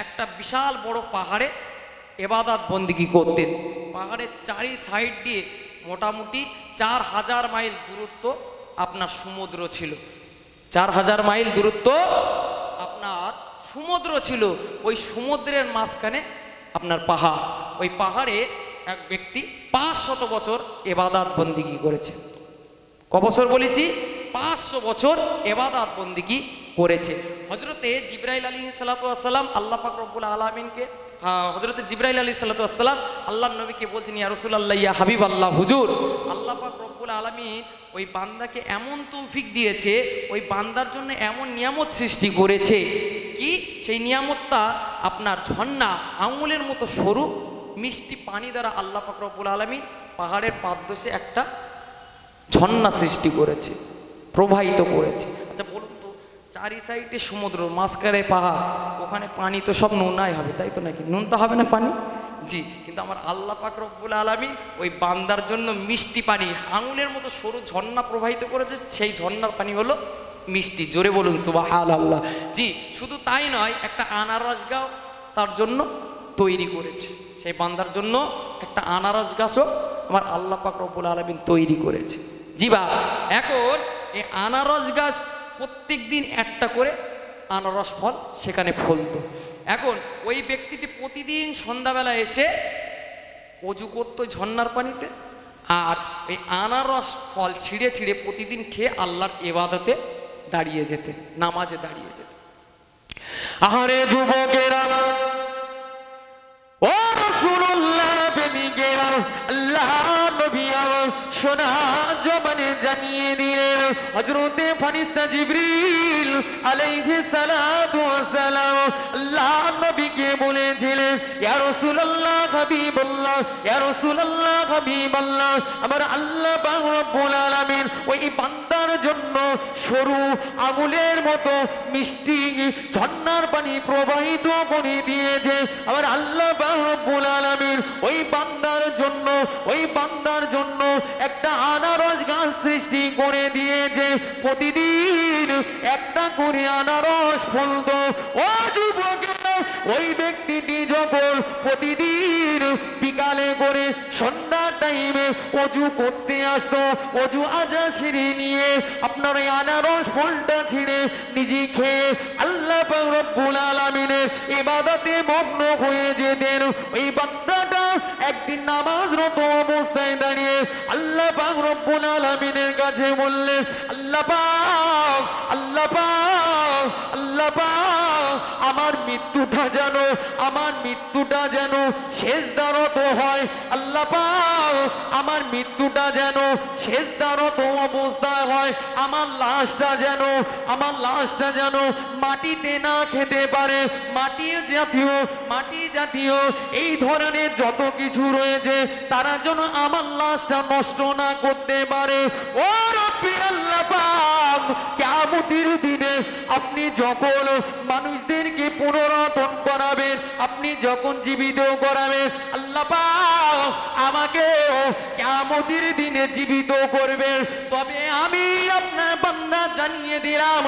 একটা বিশাল বড় পাহাড়ে ইবাদত বন্দেগী করতেন। পাহাড়ের 4 সাইড দিয়ে মোটামুটি 4000 মাইল দূরত্ব আপনার সমুদ্র ছিল। 4000 মাইল দূরত্ব আপনার সমুদ্র ছিল। ওই সমুদ্রের মাঝখানে আপনার পাহাড়, ওই পাহাড়ে এক ব্যক্তি 500 বছর ইবাদত বন্দেগী করেছে। ক বছর বলেছি? 500 বছর ইবাদত বন্দেগী করেছে। হযরতে জিবরাইল আলাইহিস সালাতু ওয়াস সালাম আল্লাহ পাক রব্বুল আলামিনকে হযরত জিবরাইল আলাইহিস সালাতু ওয়াসসালাম আল্লাহর নবীকে বলছেন, ইয়া রাসূলুল্লাহ, ইয়া হাবিবাল্লাহ, হুজুর, আল্লাহ পাক রব্বুল আলামিন ওই বান্দাকে এমন তৌফিক দিয়েছে, ওই বান্দার জন্য এমন নিয়ামত সৃষ্টি করেছে, কি সেই নিয়ামতটা আপনার ঝর্ণা আঙুলের মতো সরু মিষ্টি পানি দ্বারা আল্লাহ পাক রব্বুল আলামিন পাহাড়ের পাদদেশে একটা ঝর্ণা সৃষ্টি করেছে, প্রবাহিত করেছে। আচ্ছা বলুন তো, চারি সাইডে সমুদ্র, মাঝখানে পাহাড়, ওখানে পানি তো সব নোনাই হবে, তাই তো নাকি? নুন তো হবে না পানি? জি, কিন্তু আমার আল্লাহ পাক রব্বুল আলামিন ওই বান্দার জন্য মিষ্টি পানি আঙুলের মতো সরু ঝর্ণা প্রবাহিত করেছে, সেই ঝর্ণার পানি হলো মিষ্টি। জোরে বলুন সুবহানাল্লাহ। জি, শুধু তাই নয়, একটা আনারস গাছ তার জন্য তৈরি করেছে, সেই বান্দার জন্য একটা আনারস গাছও আমার আল্লাহ পাক রব্বুল আলামিন তৈরি করেছে। জি বা, এখন এই আনারস গাছ প্রত্যেক দিন একটা করে আনারস ফল সেখানে ফলতো। এখন ওই ব্যক্তিটি প্রতিদিন সন্ধ্যাবেলা এসে অজু করতো ঝর্ণার পানিতে, আর ওই আনারস ফল ছিঁড়ে ছিঁড়ে প্রতিদিন খেয়ে আল্লাহর ইবাদতে দাঁড়িয়ে যেতেন, নামাজে দাঁড়িয়ে যেতেন। আহারে যুবকেরা, ও রাসূলুল্লাহ প্রেমিকেরা, আল্লাহ নবী আমার সোনা জবানে জানিয়ে দিলেন, হযরতে ফেরেশতা জিবরিল আলাইহিস সালাতু ওয়াস সালাম আল্লাহ নবীকে বলেছিলেন, ইয়া রাসূলুল্লাহ হাবিবাল্লাহ, ইয়া রাসূলুল্লাহ হাবিবাল্লাহ, আমার আল্লাহ পাক রব্বুল আলামিন ওই বান্দার জন্য সরু আঙুলের মতো মিষ্টি ঝর্ণার পানি প্রবাহিত করে দিয়েছে। আমার আল্লাহ পাক রব্বুল আলামিন ওই বান্দার জন্য একটা আনারস গাছ সৃষ্টি করে দিয়েছে, প্রতিদিন একটা করে আনারস ফলতো। ও যুবকেরা, ওই ব্যক্তিটি যখন প্রতিদিন বিকালে করে সন্ধ্যা টাইমে অজু করতে আসতো, অজু আজা সেরে নিয়ে আপনার এই আনারস ফলটা ছিঁড়ে নিজে খেয়ে আল্লাহ পাক রব্বুল আলামিনের ইবাদতে মগ্ন হয়ে যেতেন। ওই বান্দাটা একদিন নামাজরত অবস্থায় দাঁড়িয়ে আল্লাহ পাক রব্বুল আলামিনের কাছে বললেন, আল্লাহ পাক, আল্লাহ পাক, আল্লাহ পাক, আমার মৃত্যুটা যেন সেজদারত হয়, আল্লাহ পাক, আমার মৃত্যুটা যেন সেজদারত অবস্থায় হয়, আমার লাশটা যেন মাটিতে না খেতে পারে, মাটি জাতীয় এই ধরনের যত কিছু রয়েছে তারা যেন আমার লাশটা নষ্ট না করতে পারে। ও রব্বি আল্লাহ পাক, কিয়ামতের দিনে আপনি যখন মানুষদেরকে পুনরুত্থান করাবেন, আপনি যখন জীবিত করাবেন, আল্লাহ পাক আমাকে কিয়ামতের দিনে জীবিত করবেন, তবে আমি আপনার বান্দা জানিয়ে দিলাম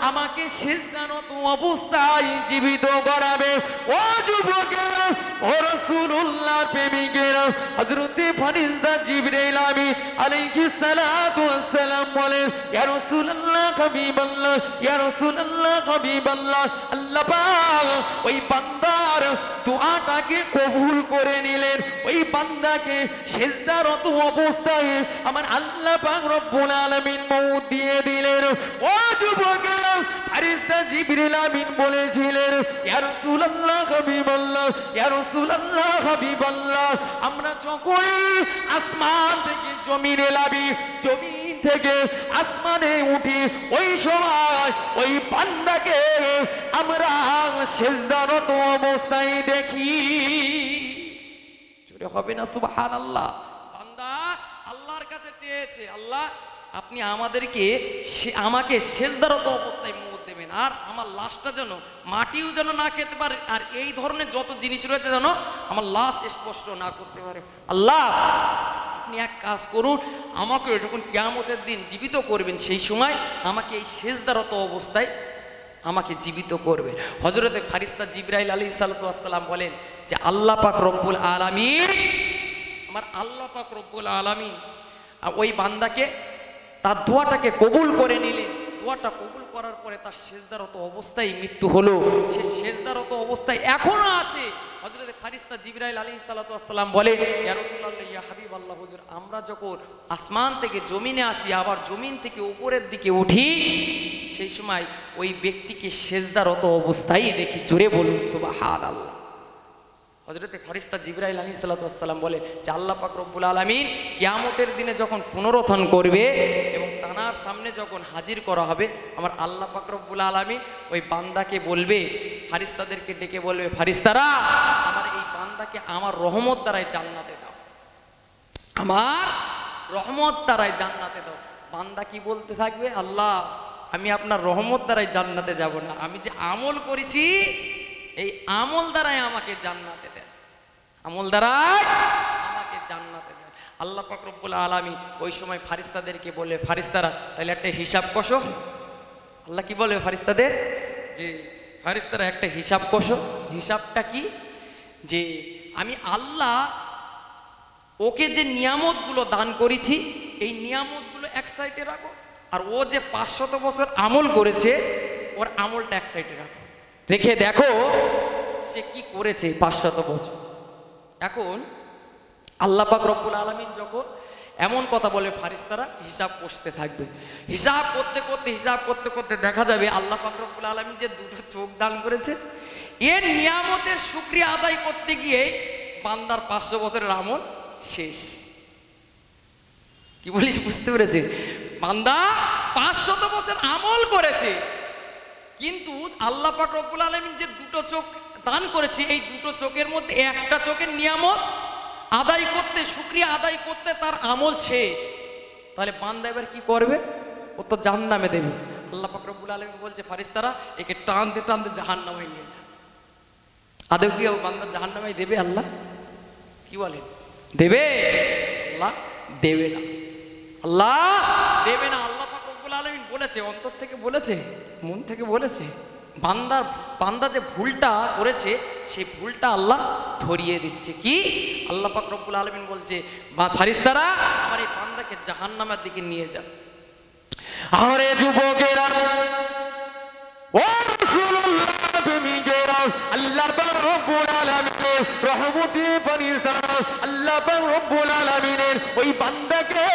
আমাকে সিজদারত অবস্থায় জীবিত করাবে। ও যুবকেরা, ও রাসূলুল্লাহ প্রেমিকেরা, হযরতে ফেরেশতা জিবরাইল আলাইহিস সালাতু ওয়াস সালাম বলেন, ইয়া রাসূলুল্লাহ হাবিবাল্লাহ, ইয়া রাসূলুল্লাহ হাবিবাল্লাহ, আল্লাহ পাক ওই বান্দার দোয়াটাকে কবুল করে নিলেন, ওই বান্দাকে সিজদারত অবস্থায় আমার আল্লাহ পাক রব্বুল আলামিন মওত দিয়ে দিলেন। ও যুবকেরা, ফেরেশতা জিবরাইল আমিন বলেছিলেন, ইয়া রাসূলুল্লাহ হাবিবাল্লাহ, ইয়া রাসূলুল্লাহ হাবিবাল্লাহ, আমরা যখন আসমান থেকে জমিনে নামি, জমিন থেকে আসমানে উঠি, ওই সময় ওই বান্দাকে আমরা সিজদারত অবস্থায় দেখি। জোরে হবে না সুবহানাল্লাহ? বান্দা আল্লাহর কাছে চেয়েছে, আল্লাহ আপনি আমাকে সিজদারত অবস্থায় মওত দেবেন, আর আমার লাশটা যেন মাটিও যেন না খেতে পারে, আর এই ধরনের যত জিনিস রয়েছে যেন আমার লাশ স্পষ্ট না করতে পারে। আল্লাহ আপনি এক কাজ করুন, আমাকে যখন কিয়ামতের দিন জীবিত করবেন, সেই সময় আমাকে এই সিজদারত অবস্থায় আমাকে জীবিত করবে। হযরতে ফেরেশতা জিবরাইল আলাইহিস সালাতু ওয়াস সালাম বলেন যে আল্লাহ পাক রব্বুল আলামিন, আমার আল্লাহ পাক রব্বুল আলামিন ওই বান্দাকে তার দোয়াটাকে কবুল করে নিলেন। দোয়াটা কবুল করার পরে তার সিজদারত অবস্থায় মৃত্যু হলো, সে সিজদারত অবস্থায় এখনো আছে। হযরতে ফেরেশতা জিবরাইল আলাইহিস সালাতু ওয়াস সালাম বলে, ইয়া রাসূলুল্লাহ, ইয়া হাবিবাল্লাহ, হুজুর আমরা যখন আসমান থেকে জমিনে আসি, আবার জমিন থেকে উপরের দিকে উঠি, সেই সময় ওই ব্যক্তিকে সিজদারত অবস্থায় দেখি। জোরে বলুন সুবহানাল্লাহ। হযরতে ফেরেশতা জিবরাইল আলাইহিস সালাম বলে যে আল্লাহ পাক রব্বুল আলামিন কিয়ামতের দিনে যখন পুনরুত্থান করবে এবং তানার সামনে যখন হাজির করা হবে, আমার আল্লাহ পাক রব্বুল আলামিন ওই বান্দাকে বলবে, ফেরেশতাদেরকে ডেকে বলবে, ফেরেশতারা আমার এই বান্দাকে আমার রহমত দ্বারাই জান্নাতে দাও, আমার রহমত দ্বারাই জান্নাতে দাও। বান্দা কি বলতে থাকবে? আল্লাহ আমি আপনার রহমত দ্বারাই জান্নাতে যাব না, আমি যে আমল করেছি এই আমল দ্বারাই আমাকে জান্নাতে দেন, আমল দ্বারাই আমাকে জান্নাতে দেন। আল্লাহ পাক রব্বুল আলামিন ওই সময় ফেরেশতাদেরকে বলে, ফেরেশতারা তাহলে একটা হিসাব কষো। আল্লাহ কি বলে ফেরেশতাদের? যে ফেরেশতারা একটা হিসাব কষো। হিসাবটা কি? যে আমি আল্লাহ ওকে যে নিয়ামতগুলো দান করেছি এই নিয়ামতগুলো এক সাইডে রাখো, আর ও যে 500 বছর আমল করেছে ওর আমলটা এক সাইডে রাখো, রেখে দেখো সে কি করেছে 500 বছর। এখন আল্লাহ পাক রব্বুল আলামিন যখন এমন কথা বলে, ফেরেশতারা হিসাব কষতে থাকবে। হিসাব করতে করতে দেখা যাবে আল্লাহ পাক রব্বুল আলামিন যে দুটো চোখ দান করেছে এর নিয়ামতের শুকরিয়া আদায় করতে গিয়ে বান্দার 500 বছরের আমল শেষ। কি বলিস? বুঝতে পেরেছে? বান্দা 500 বছর আমল করেছে, কিন্তু আল্লাহ পাক রব্বুল আলামিন যে দুটো চোখ দান করেছে এই দুটো চোখের মধ্যে একটা চোখের নিয়ামত আদায় করতে, শুকরিয়া আদায় করতে তার আমল শেষ। তাহলে বান্দা এবার কি করবে? ও তো জাহান্নামে দেবে। আল্লাহ পাক রব্বুল আলামিন বলছে, ফেরেশতারা একে টানতে টানতে জাহান্নামে নিয়ে যায়। আদৌ কি ও বান্দা জাহান্নামে দেবে? আল্লাহ কি বলেন? দেবে? আল্লাহ দেবে না, আল্লাহ দেবে না। আল্লাহ পাক রব্বুল আলামিন বলেছে, অন্তর থেকে বলেছে, মন থেকে বলেছে, বান্দা যে ভুলটা করেছে সেই ভুলটা আল্লাহ ধরিয়ে দিচ্ছে। কি? আল্লাহ পাক রব্বুল আলামিন বলছে, ফেরেশতারা আমার এই বান্দাকে জাহান্নামের দিকে নিয়ে যান। আরে যুবকেরা, ও রাসূলুল্লাহ প্রেমিকেরা, আল্লাহ পাক রব্বুল আলামিনের রহমতে ফেরেশতারা আল্লাহ পাক রব্বুল আলামিনের ওই বান্দাকে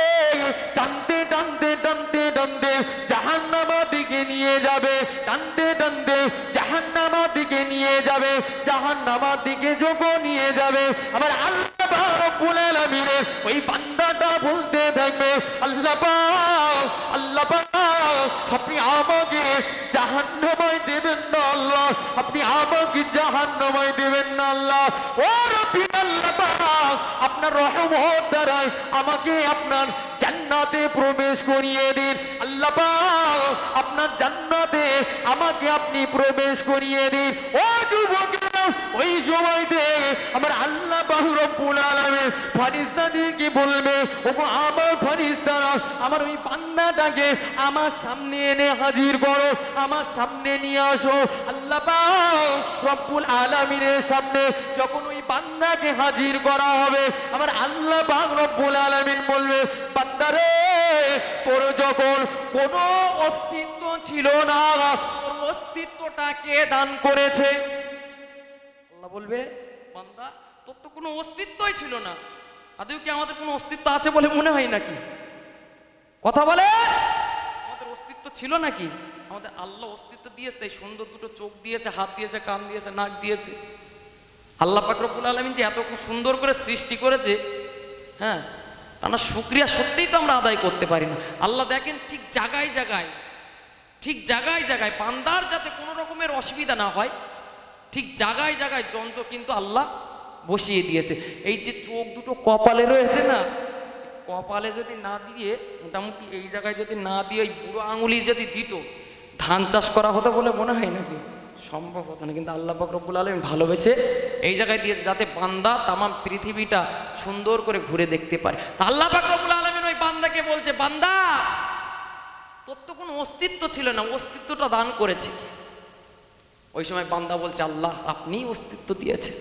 টানতে টানতে টানতে টানতে জাহান্নামের দিকে নিয়ে যাবে, টানতে টানতে জাহান্নামের দিকে নিয়ে যাবে। জাহান্নামের দিকে যখন নিয়ে যাবে আমার আল্লাহ পাক রব্বুল আলামিনের ওই বান্দাটা বলতে থাকবে, আল্লাহ পাক, আল্লাহ পাক আপনি আমাকে জাহান্নামে দেবেন না আল্লাহ, আপনি আমাকে জাহান্নামে দেবেন না আল্লাহ। ও রব্বি আল্লাহ পাক আপনার রহমত দ্বারাই আমাকে আপনার জান্নাতে প্রবেশ করিয়ে দিন। আল্লাহ পাক আপনার জান্নাতে আমাকে আপনি প্রবেশ করিয়ে দিন। ও যুবকেরা, ওই সময়তে আমার আল্লাহ পাক রব্বুল আলামিন ফেরেশতাদেরকে বলবে, ওগো আমার ফেরেশতারা আমার ওই বান্দাটাকে আমার সামনে এনে হাজির করো, আমার সামনে নিয়ে আসো। আল্লাহ পাক রব্বুল আলামিনের সামনে যখন ওই বান্দাকে হাজির করা হবে আমার আল্লাহ পাক রব্বুল আলামিন বলবে, বান্দারে তোর যখন কোনো অস্তিত্ব ছিল না তোর অস্তিত্বটা কে দান করেছে? আল্লাহ বলবে, বান্দা তোর তো কোনো অস্তিত্বই ছিল না। আদৌ কি আমাদের কোনো অস্তিত্ব আছে বলে মনে হয় নাকি? কথা বলে, আমাদের অস্তিত্ব ছিল নাকি? আমাদের আল্লাহ অস্তিত্ব দিয়েছে, সুন্দর দুটো চোখ দিয়েছে, হাত দিয়েছে, কান দিয়েছে, নাক দিয়েছে। আল্লাহ পাক রব্বুল আলামিন যে এত সুন্দর করে সৃষ্টি করেছে, হ্যাঁ, তার শুকরিয়া সত্যিই তো আমরা আদায় করতে পারি না। আল্লাহ দেখেন ঠিক জায়গায় জায়গায়, ঠিক জায়গায় জায়গায় বান্দার যাতে কোনো রকমের অসুবিধা না হয়, ঠিক জায়গায় জায়গায় যন্ত্র কিন্তু আল্লাহ বসিয়ে দিয়েছে। এই যে চোখ দুটো কপালে রয়েছে না, কপালে যদি না দিয়ে মোটামুটি এই জায়গায় যদি না দিয়ে ওই বুড়ো আঙুলি যদি দিত ধান চাষ করা হতো বলে মনে হয় নাকি? সম্ভব হতো না। কিন্তু আল্লাহ পাক রব্বুল আলামিন ভালোবেসে এই জায়গায় দিয়েছে যাতে বান্দা তামাম পৃথিবীটা সুন্দর করে ঘুরে দেখতে পারে। তা আল্লাহ পাক রব্বুল আলামিন ওই বান্দাকে বলছে, বান্দা তোর তো কোনো অস্তিত্ব ছিল না, অস্তিত্বটা দান করেছে। ওই সময় বান্দা বলছে, আল্লাহ আপনি অস্তিত্ব দিয়েছে।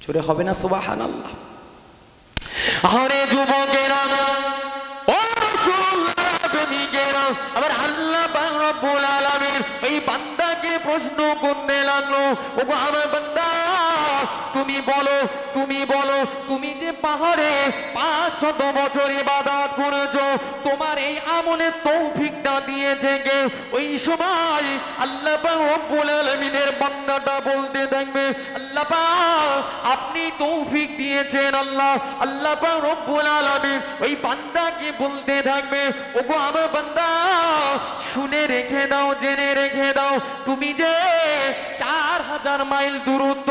জোরে হবে না সুবহানাল্লাহ? আরে যুবকেরা, ও রাসূলুল্লাহ প্রেমিকেরা, আমার আল্লাহ পাক রব্বুল আলামিন এই বান্দাকে প্রশ্ন করতে লাগলো, ওগো আমার বান্দা তুমি বলো, তুমি বলো, তুমি যে পাহাড়ে 500 বছর ইবাদত করেছো, তোমার এই আমলের তৌফিকটা দিয়েছে কে? ওই সময় আল্লাহ পাক রব্বুল আলামিনের বান্দাটা বলতে থাকবে, আল্লাহ পাক আপনি তৌফিক দিয়েছেন আল্লাহ। আল্লাহ পাক রব্বুল আলামিন ওই বান্দাকে বলতে থাকবে, ওগো আমার বান্দা শুনে রেখে দাও, জেনে রেখে দাও, তুমি যে 4000 মাইল দূরত্ব,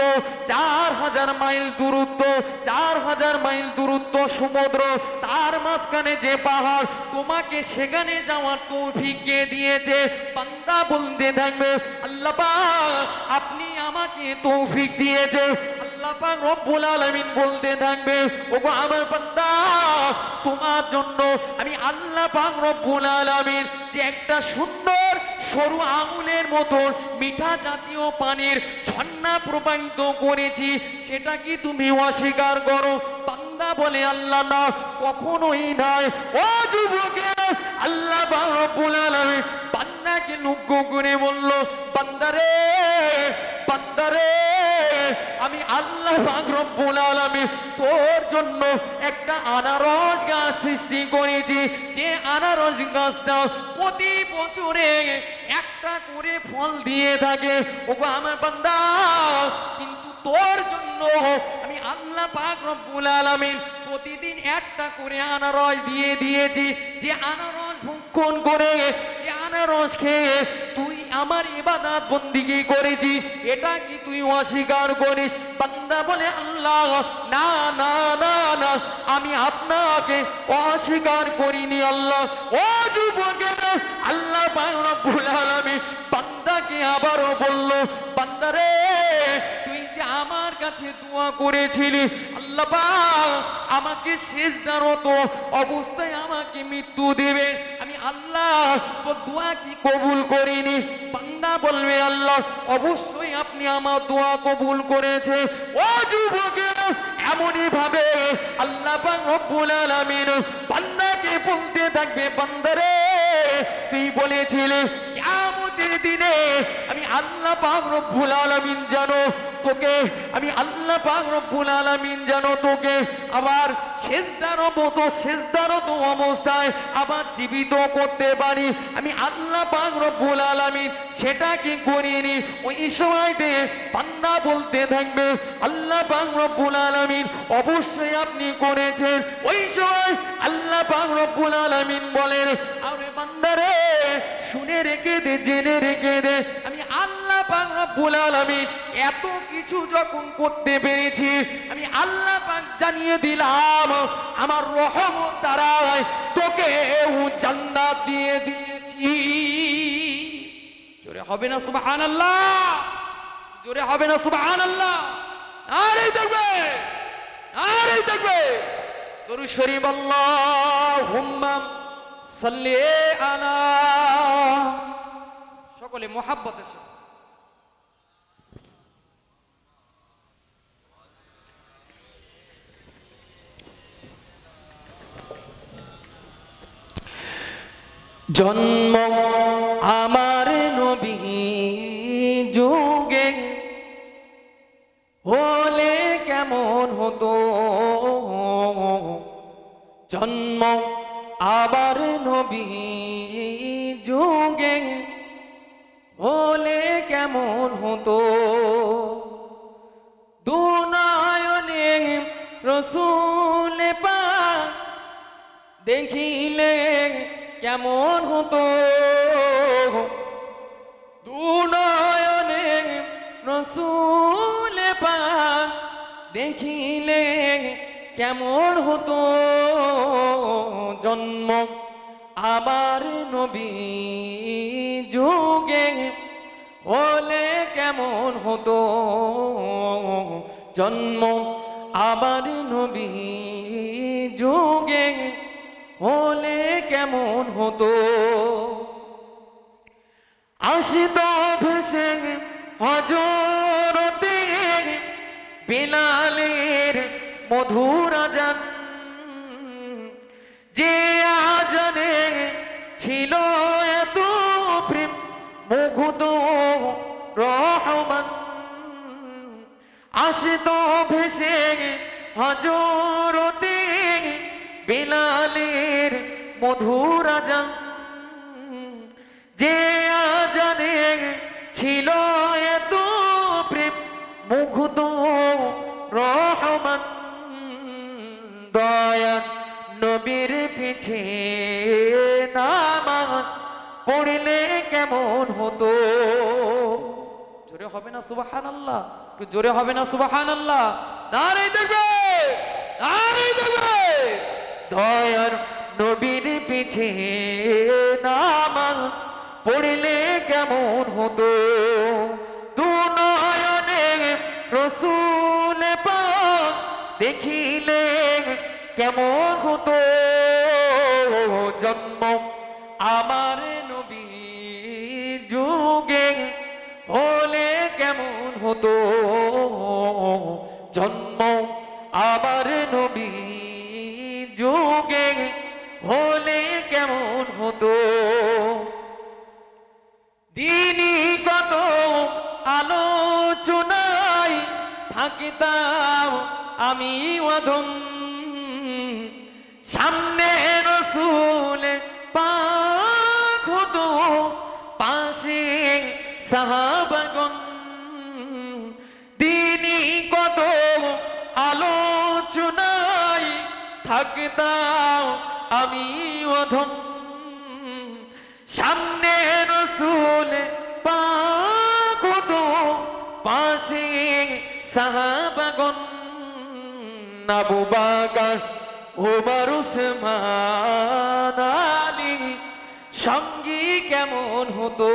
4000 মাইল দূরত্ব, 4000 মাইল দূরত্ব সমুদ্র, তার মাঝখানে যে পাহাড়, তোমাকে সেখানে যাওয়ার তৌফিক কে দিয়েছে? বান্দা বলতে থাকবে, আল্লাহ পাক আপনি আমাকে তৌফিক দিয়েছে। আল্লাহ পাক রব্বুল আলামিন বলতে থাকবে, ওগো আমার বান্দা তোমার জন্য আমি আল্লাহ পাক রব্বুল আলামিন যে একটা সুন্দর সরু আঙুলের মতো মিঠা জাতীয় পানির ঝর্ণা প্রবাহিত করেছি, সেটা কি তুমি অস্বীকার করো? বান্দা বলে, আল্লাহ না, কখনোই নয়। ও যুবকেরা, আল্লাহ পাক রব্বুল আলামিন বান্দাকে লক্ষ্য করে বলল, বান্দারে, বান্দারে, আমি আল্লাহ পাক রব্বুল আলামিন তোর জন্য একটা আনারস গাছ সৃষ্টি করেছি, যে আনারস গাছটা প্রতি বছরে একটা করে ফল দিয়ে থাকে। ওগো আমার বান্দা, কিন্তু তোর জন্য আমি আল্লাহ পাক রব্বুল আলামিন প্রতিদিন একটা করে আনারস দিয়ে দিয়েছি, যে আনারস ভক্ষণ করে, যে আনারস খেয়ে তুই আমার ইবাদত বন্দিগি করেছিস, এটা কি তুই অস্বীকার করিস? বান্দা বলে, আল্লাহ না না না না, আমি আপনাকে অস্বীকার করিনি আল্লাহ। ও যুবকেরা, আল্লাহ পাক রব্বুল আলামিন বান্দাকে আবারও বলল, বান্দারে তুই যে আমার কাছে দোয়া করেছিলি, আল্লাহ পাক আমাকে সিজদারত অবস্থায় আমাকে মৃত্যু দেবে, আমি আল্লাহ তো দোয়া কি কবুল করিনি? বান্দা বলবে, আল্লাহ অবশ্যই আপনি আমার দোয়া কবুল করেছে। ও যুবকেরা, এমনই ভাবে আল্লাহ পাক রব্বুল আলামিন বান্দাকে বলতে থাকবে, বান্দারে তুই বলেছিলি কিয়ামতের দিনে আমি আল্লাহ পাক রব্বুল আলামিন জানো তোকে, আমি আল্লাহ পাক রব্বুল আলামিন জানো তোকে আবার সিজদারত অবস্থায় আবার জীবিত করতে পারি, আমি আল্লাহ পাক রব্বুল আলামিন সেটা কি করিনি? ওই সময়তে বান্দা বলতে থাকবে, আল্লাহ পাক রব্বুল আলামিন অবশ্যই আপনি করেছেন। ওই সময় আল্লাহ পাক রব্বুল আলামিন বলেন, আরে বান্দারে শুনে রেখে দে, জেনে রেখে দে, আমি আল্লাহ পাক রব্বুল আলামিন এত কিছু যখন করতে পেরেছি, আমি আল্লাহ পাক জানিয়ে দিলাম আমার রহমত দ্বারাই তোকে জান্নাত দিয়ে দিয়েছি। জোরে হবে না সুবহানাল্লাহ? জোরে হবে না সুবহানাল্লাহ? আরে দেখবে, আরে দেখবে, দরুদ শরীফ আল্লাহুম্মা সাল্লি আলা, সকলে মোহাব্বতের সাথে। জন্ম আমার নবী যুগে হলে কেমন হতো, জন্ম আবার নবী যুগে হলে কেমন হতো, দুনয়নে রসূল পাক দেখিলে কেমন হতো, দুনয়নে রসূল পাক দেখিলে কেমন হতো, জন্ম আবার নবী যুগে হলে কেমন হতো, জন্ম আবার নবী যুগে হলে কেমন হতো, আসিত ভেসে হযরতে বেলালের মধুর আজান, যে আজানে ছিল এত প্রেম মুগ্ধ আসতো ভেসে হজরতে বেলালের মধুর আজান, যে আজানে ছিল এত প্রেম মুগ্ধ রহমান। দয়া নবীর পিছে নামাজ পড়লে কেমন হতো? জোরে হবে না সুবহানাল্লাহ? একটু জোরে হবে না সুবহানাল্লাহ? নারে তাকবীর, নারে তাকবীর। দয়ার নবীর পিছে নামাজ পড়লে কেমন হতো? দু নয়নে রসূল পাক দেখিলে কেমন হতো? জন্ম আমার নবীর যুগে হলে কেমন হতো? জন্ম আমার নবীর যুগে হলে কেমন হতো? দিনই কত আলোচনায় থাকিতাম আমি অধম, সামনে রসূল পাক হতো, পাশে সাহাবাগণ। দিনই কত আলোচনায় থাকতাম আমি অধম, সামনে রসূল পাক হতো, পাশে সাহাবাগণ। আবু বকর ওমর উসমান আলী সঙ্গী কেমন হতো?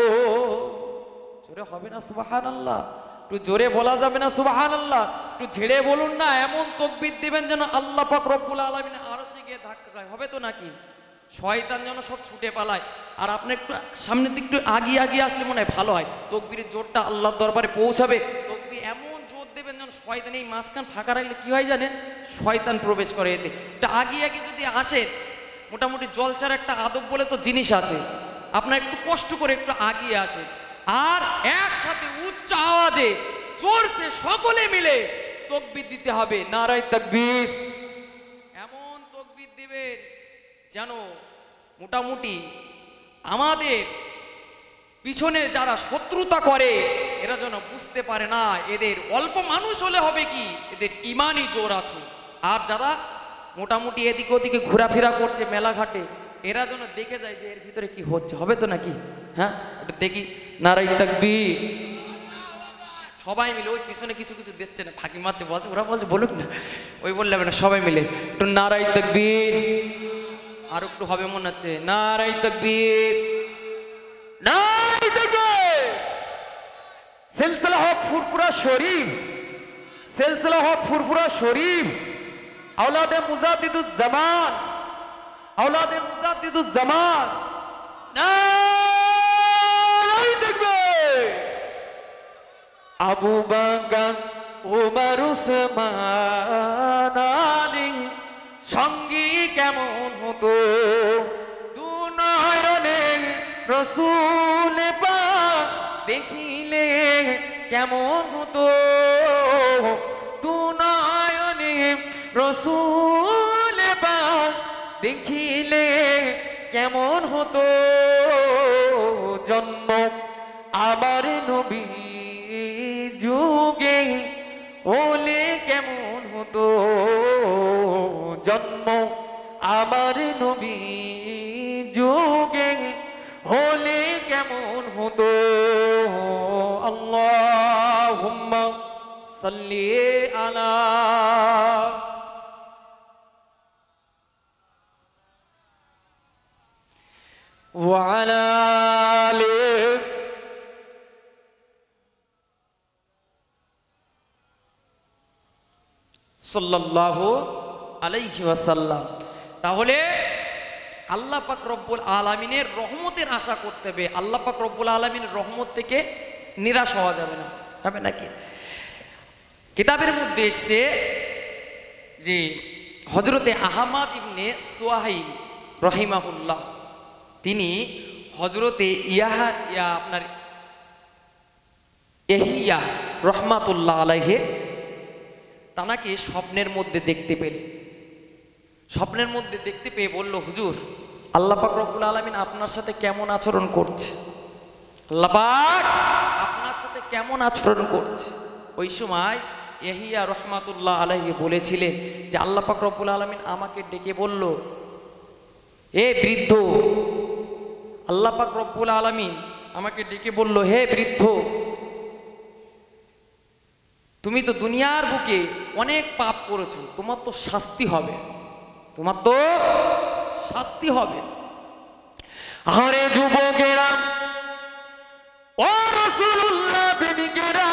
জোরে হবে না সুবহানাল্লাহ? একটু জোরে বলা যাবে না সুবহানাল্লাহ? একটু ঝেড়ে বলুন না, এমন তাকবীর দিবেন যেন আল্লাহ পাক রব্বুল আলামিন আরশে গিয়ে ধাক্কা খায়। হবে তো নাকি? শয়তান যেন সব ছুটে পালায়। আর আপনি একটু সামনের দিক একটু আগিয়ে আগিয়ে আসলে মনে হয় ভালো হয়, তাকবীরের জোরটা আল্লাহর দরবারে পৌঁছাবে। তাকবীর এমন জোর দেবেন যেন শয়তান এই মাঝখান ফাঁকা রাখলে কি হয় জানেন? শয়তান প্রবেশ করে এতে। একটু আগিয়ে আগিয়ে যদি আসেন, মোটামুটি জলসার একটা আদব বলে তো জিনিস আছে, আপনার একটু কষ্ট করে একটু আগিয়ে আসেন, আর একসাথে উচ্চ আওয়াজে জোরসে সকলে মিলে তাকবীর দিতে হবে। নারায়ে তাকবীর। এমন তাকবীর দিবেন যেন মোটামুটি আমাদের পিছনে যারা শত্রুতা করে এরা যেন বুঝতে পারে না এদের অল্প মানুষ হলে হবে কি, এদের ইমানি জোর আছে। আর যারা মোটামুটি এদিকে ওদিকে ঘোরাফেরা করছে মেলাঘাটে, এরা যেন দেখে যায় যে এর ভিতরে কি হচ্ছে। হবে তো নাকি? হ্যাঁ, একটু দেখি। নারায়ে তাকবীর। সবাই মিলে, ওই পিছনে কিছু কিছু দেখছে না, ফাঁকি মারছে, বলছে, ওরা বলছে বলুক না, ওই বললে হবে না, সবাই মিলে একটু নারায়ে তাকবীর। আর একটু হবে মনে হচ্ছে। নারায়ে তাকবীর, নারায়ে তাকবীর। সিলসিলা হক ফুরফুরা শরীফ, সিলসিলা হক ফুরফুরা শরীফ, আওলাদে মুজাদ্দিদুজ জামান, আওলাদে মুজাদ্দিদুজ জামান। নারায়ে তাকবীর। আবু বকর ওমর উসমান আলী সঙ্গী কেমন হতো? দু নয়নে রসূল পাক দেখিলে কেমন হতো? দু নয়নে রসূল পাক দেখিলে কেমন হতো? জন্ম আমার নবী যুগে হলে কেমন হতো? জন্ম আমার নবী যুগে হলে কেমন হতো? আল্লাহুম্মা সাল্লি আলা ওয়া আলা আলি সাল্লাল্লাহু আলাইহি ওয়াসাল্লাম। তাহলে আল্লাহ পাক রব্বুল আলামিনের রহমতের আশা করতে হবে। আল্লাহ পাক রব্বুল আলামিনের রহমত থেকে নিরাশ হওয়া যাবে না। হবে নাকি? কিতাবের মধ্যে এসছে যে হযরতে আহমদ ইবনে সুহাইল রহিমাহুল্লাহ তিনি হযরতে আপনার ইহিয়া রহমাতুল্লাহ আলাইহির তানাকে স্বপ্নের মধ্যে দেখতে পেলেন। স্বপ্নের মধ্যে দেখতে পেয়ে বলল, হুজুর, আল্লাহ পাক রব্বুল আলামিন আপনার সাথে কেমন আচরণ করছে? আল্লাহ পাক আপনার সাথে কেমন আচরণ করছে? ওই সময় ইয়াহিয়া রহমাতুল্লাহ আলাইহি বলেছিলেন যে আল্লাহ পাক রব্বুল আলামিন আমাকে ডেকে বলল, হে বৃদ্ধ, আল্লাহ পাক রব্বুল আলামিন আমাকে ডেকে বলল, হে বৃদ্ধ, তুমি তো দুনিয়ার বুকে অনেক পাপ করেছো, তোমার তো শাস্তি হবে, তোমার তো শাস্তি হবে। আরে যুবকেরা, ও রাসূলুল্লাহ প্রেমিকেরা,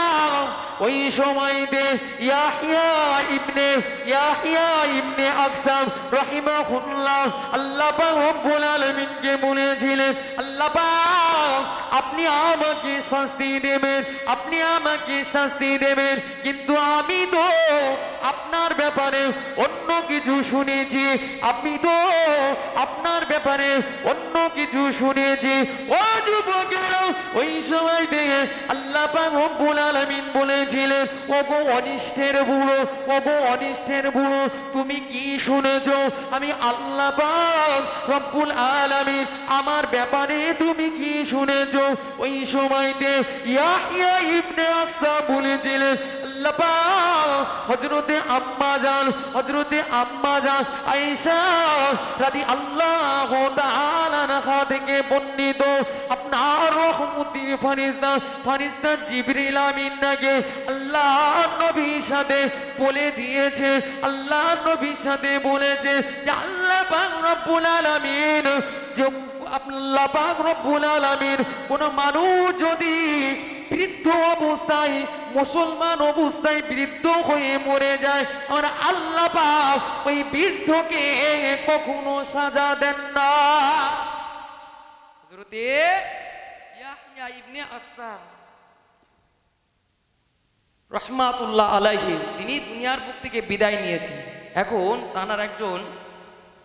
ওই সময়তে ইয়াহইয়া ইবনে আকসাম রাহিমাহুল্লাহ আল্লাহ পাক রব্বুল আলামিনকে বলেছিলেন, আল্লাহ পাক আপনি আমাকে শাস্তি দেবেন, আপনি আমাকে শাস্তি দেবেন, কিন্তু আমি তো আপনার ব্যাপারে অন্য কিছু শুনেছি, আপনি তো আপনার ব্যাপারে অন্য কিছু শুনেছি। ও যুবকেরা, ওই সময় থেকে আল্লাহ পাক রব্বুল আলামিন বলেছিলেন, ওগো অনিষ্টের বুড়ো, ওগো অনিষ্টের বুড়ো, তুমি কি শুনেছো? আমি আল্লাহ পাক রব্বুল আলামিন আমার ব্যাপারে তুমি কি শুনেছো? ওই সময়তে ইয়াহইয়া ইবনে আকসাম বলেছিলেন, আল্লাহ পাক হযরতে আম্মা জান আয়েশা রাদিয়াল্লাহু তাআলা আনহা থেকে বর্ণিত, আপনার রহমতের ফারিস্তা জিবরিল আমিন নাকি আল্লাহ নবীর সাথে বলে দিয়েছে, আল্লাহ নবীর সাথে বলেছে যে আল্লাহ পাক রব্বুল আলামিন, যে আল্লাহ পাক রব্বুল আলামিন কোন মানুষ যদি বৃদ্ধ অবস্থায়, মুসলমান অবস্থায় বৃদ্ধ হয়ে মরে যায়, আর আল্লাহ পাক ওই বৃদ্ধকে কখনো সাজা দেন না। হযরতে ইয়াহইয়া ইবনে আকসাম রহমাতুল্লাহ আলাইহি তিনি দুনিয়ার বুক থেকে বিদায় নিয়েছেন। এখন তানার একজন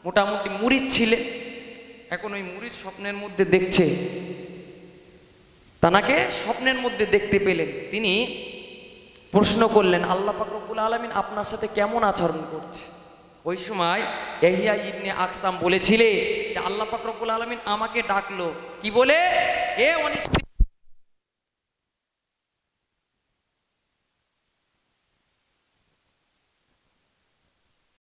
মোটামুটি মুরিদ ছিলেন। এখন ওই মুরিদ স্বপ্নের মধ্যে দেখছে, তানাকে স্বপ্নের মধ্যে দেখতে পেলেন। তিনি প্রশ্ন করলেন, আল্লাহ পাক রব্বুল আলামিন আপনার সাথে কেমন আচরণ করছে? ওই সময় ইয়াহইয়া ইবনে আকসাম বলেছিলেন যে আল্লাহ পাক রব্বুল আলামিন আমাকে ডাকলো, কি বলে? এ অনিষ্ট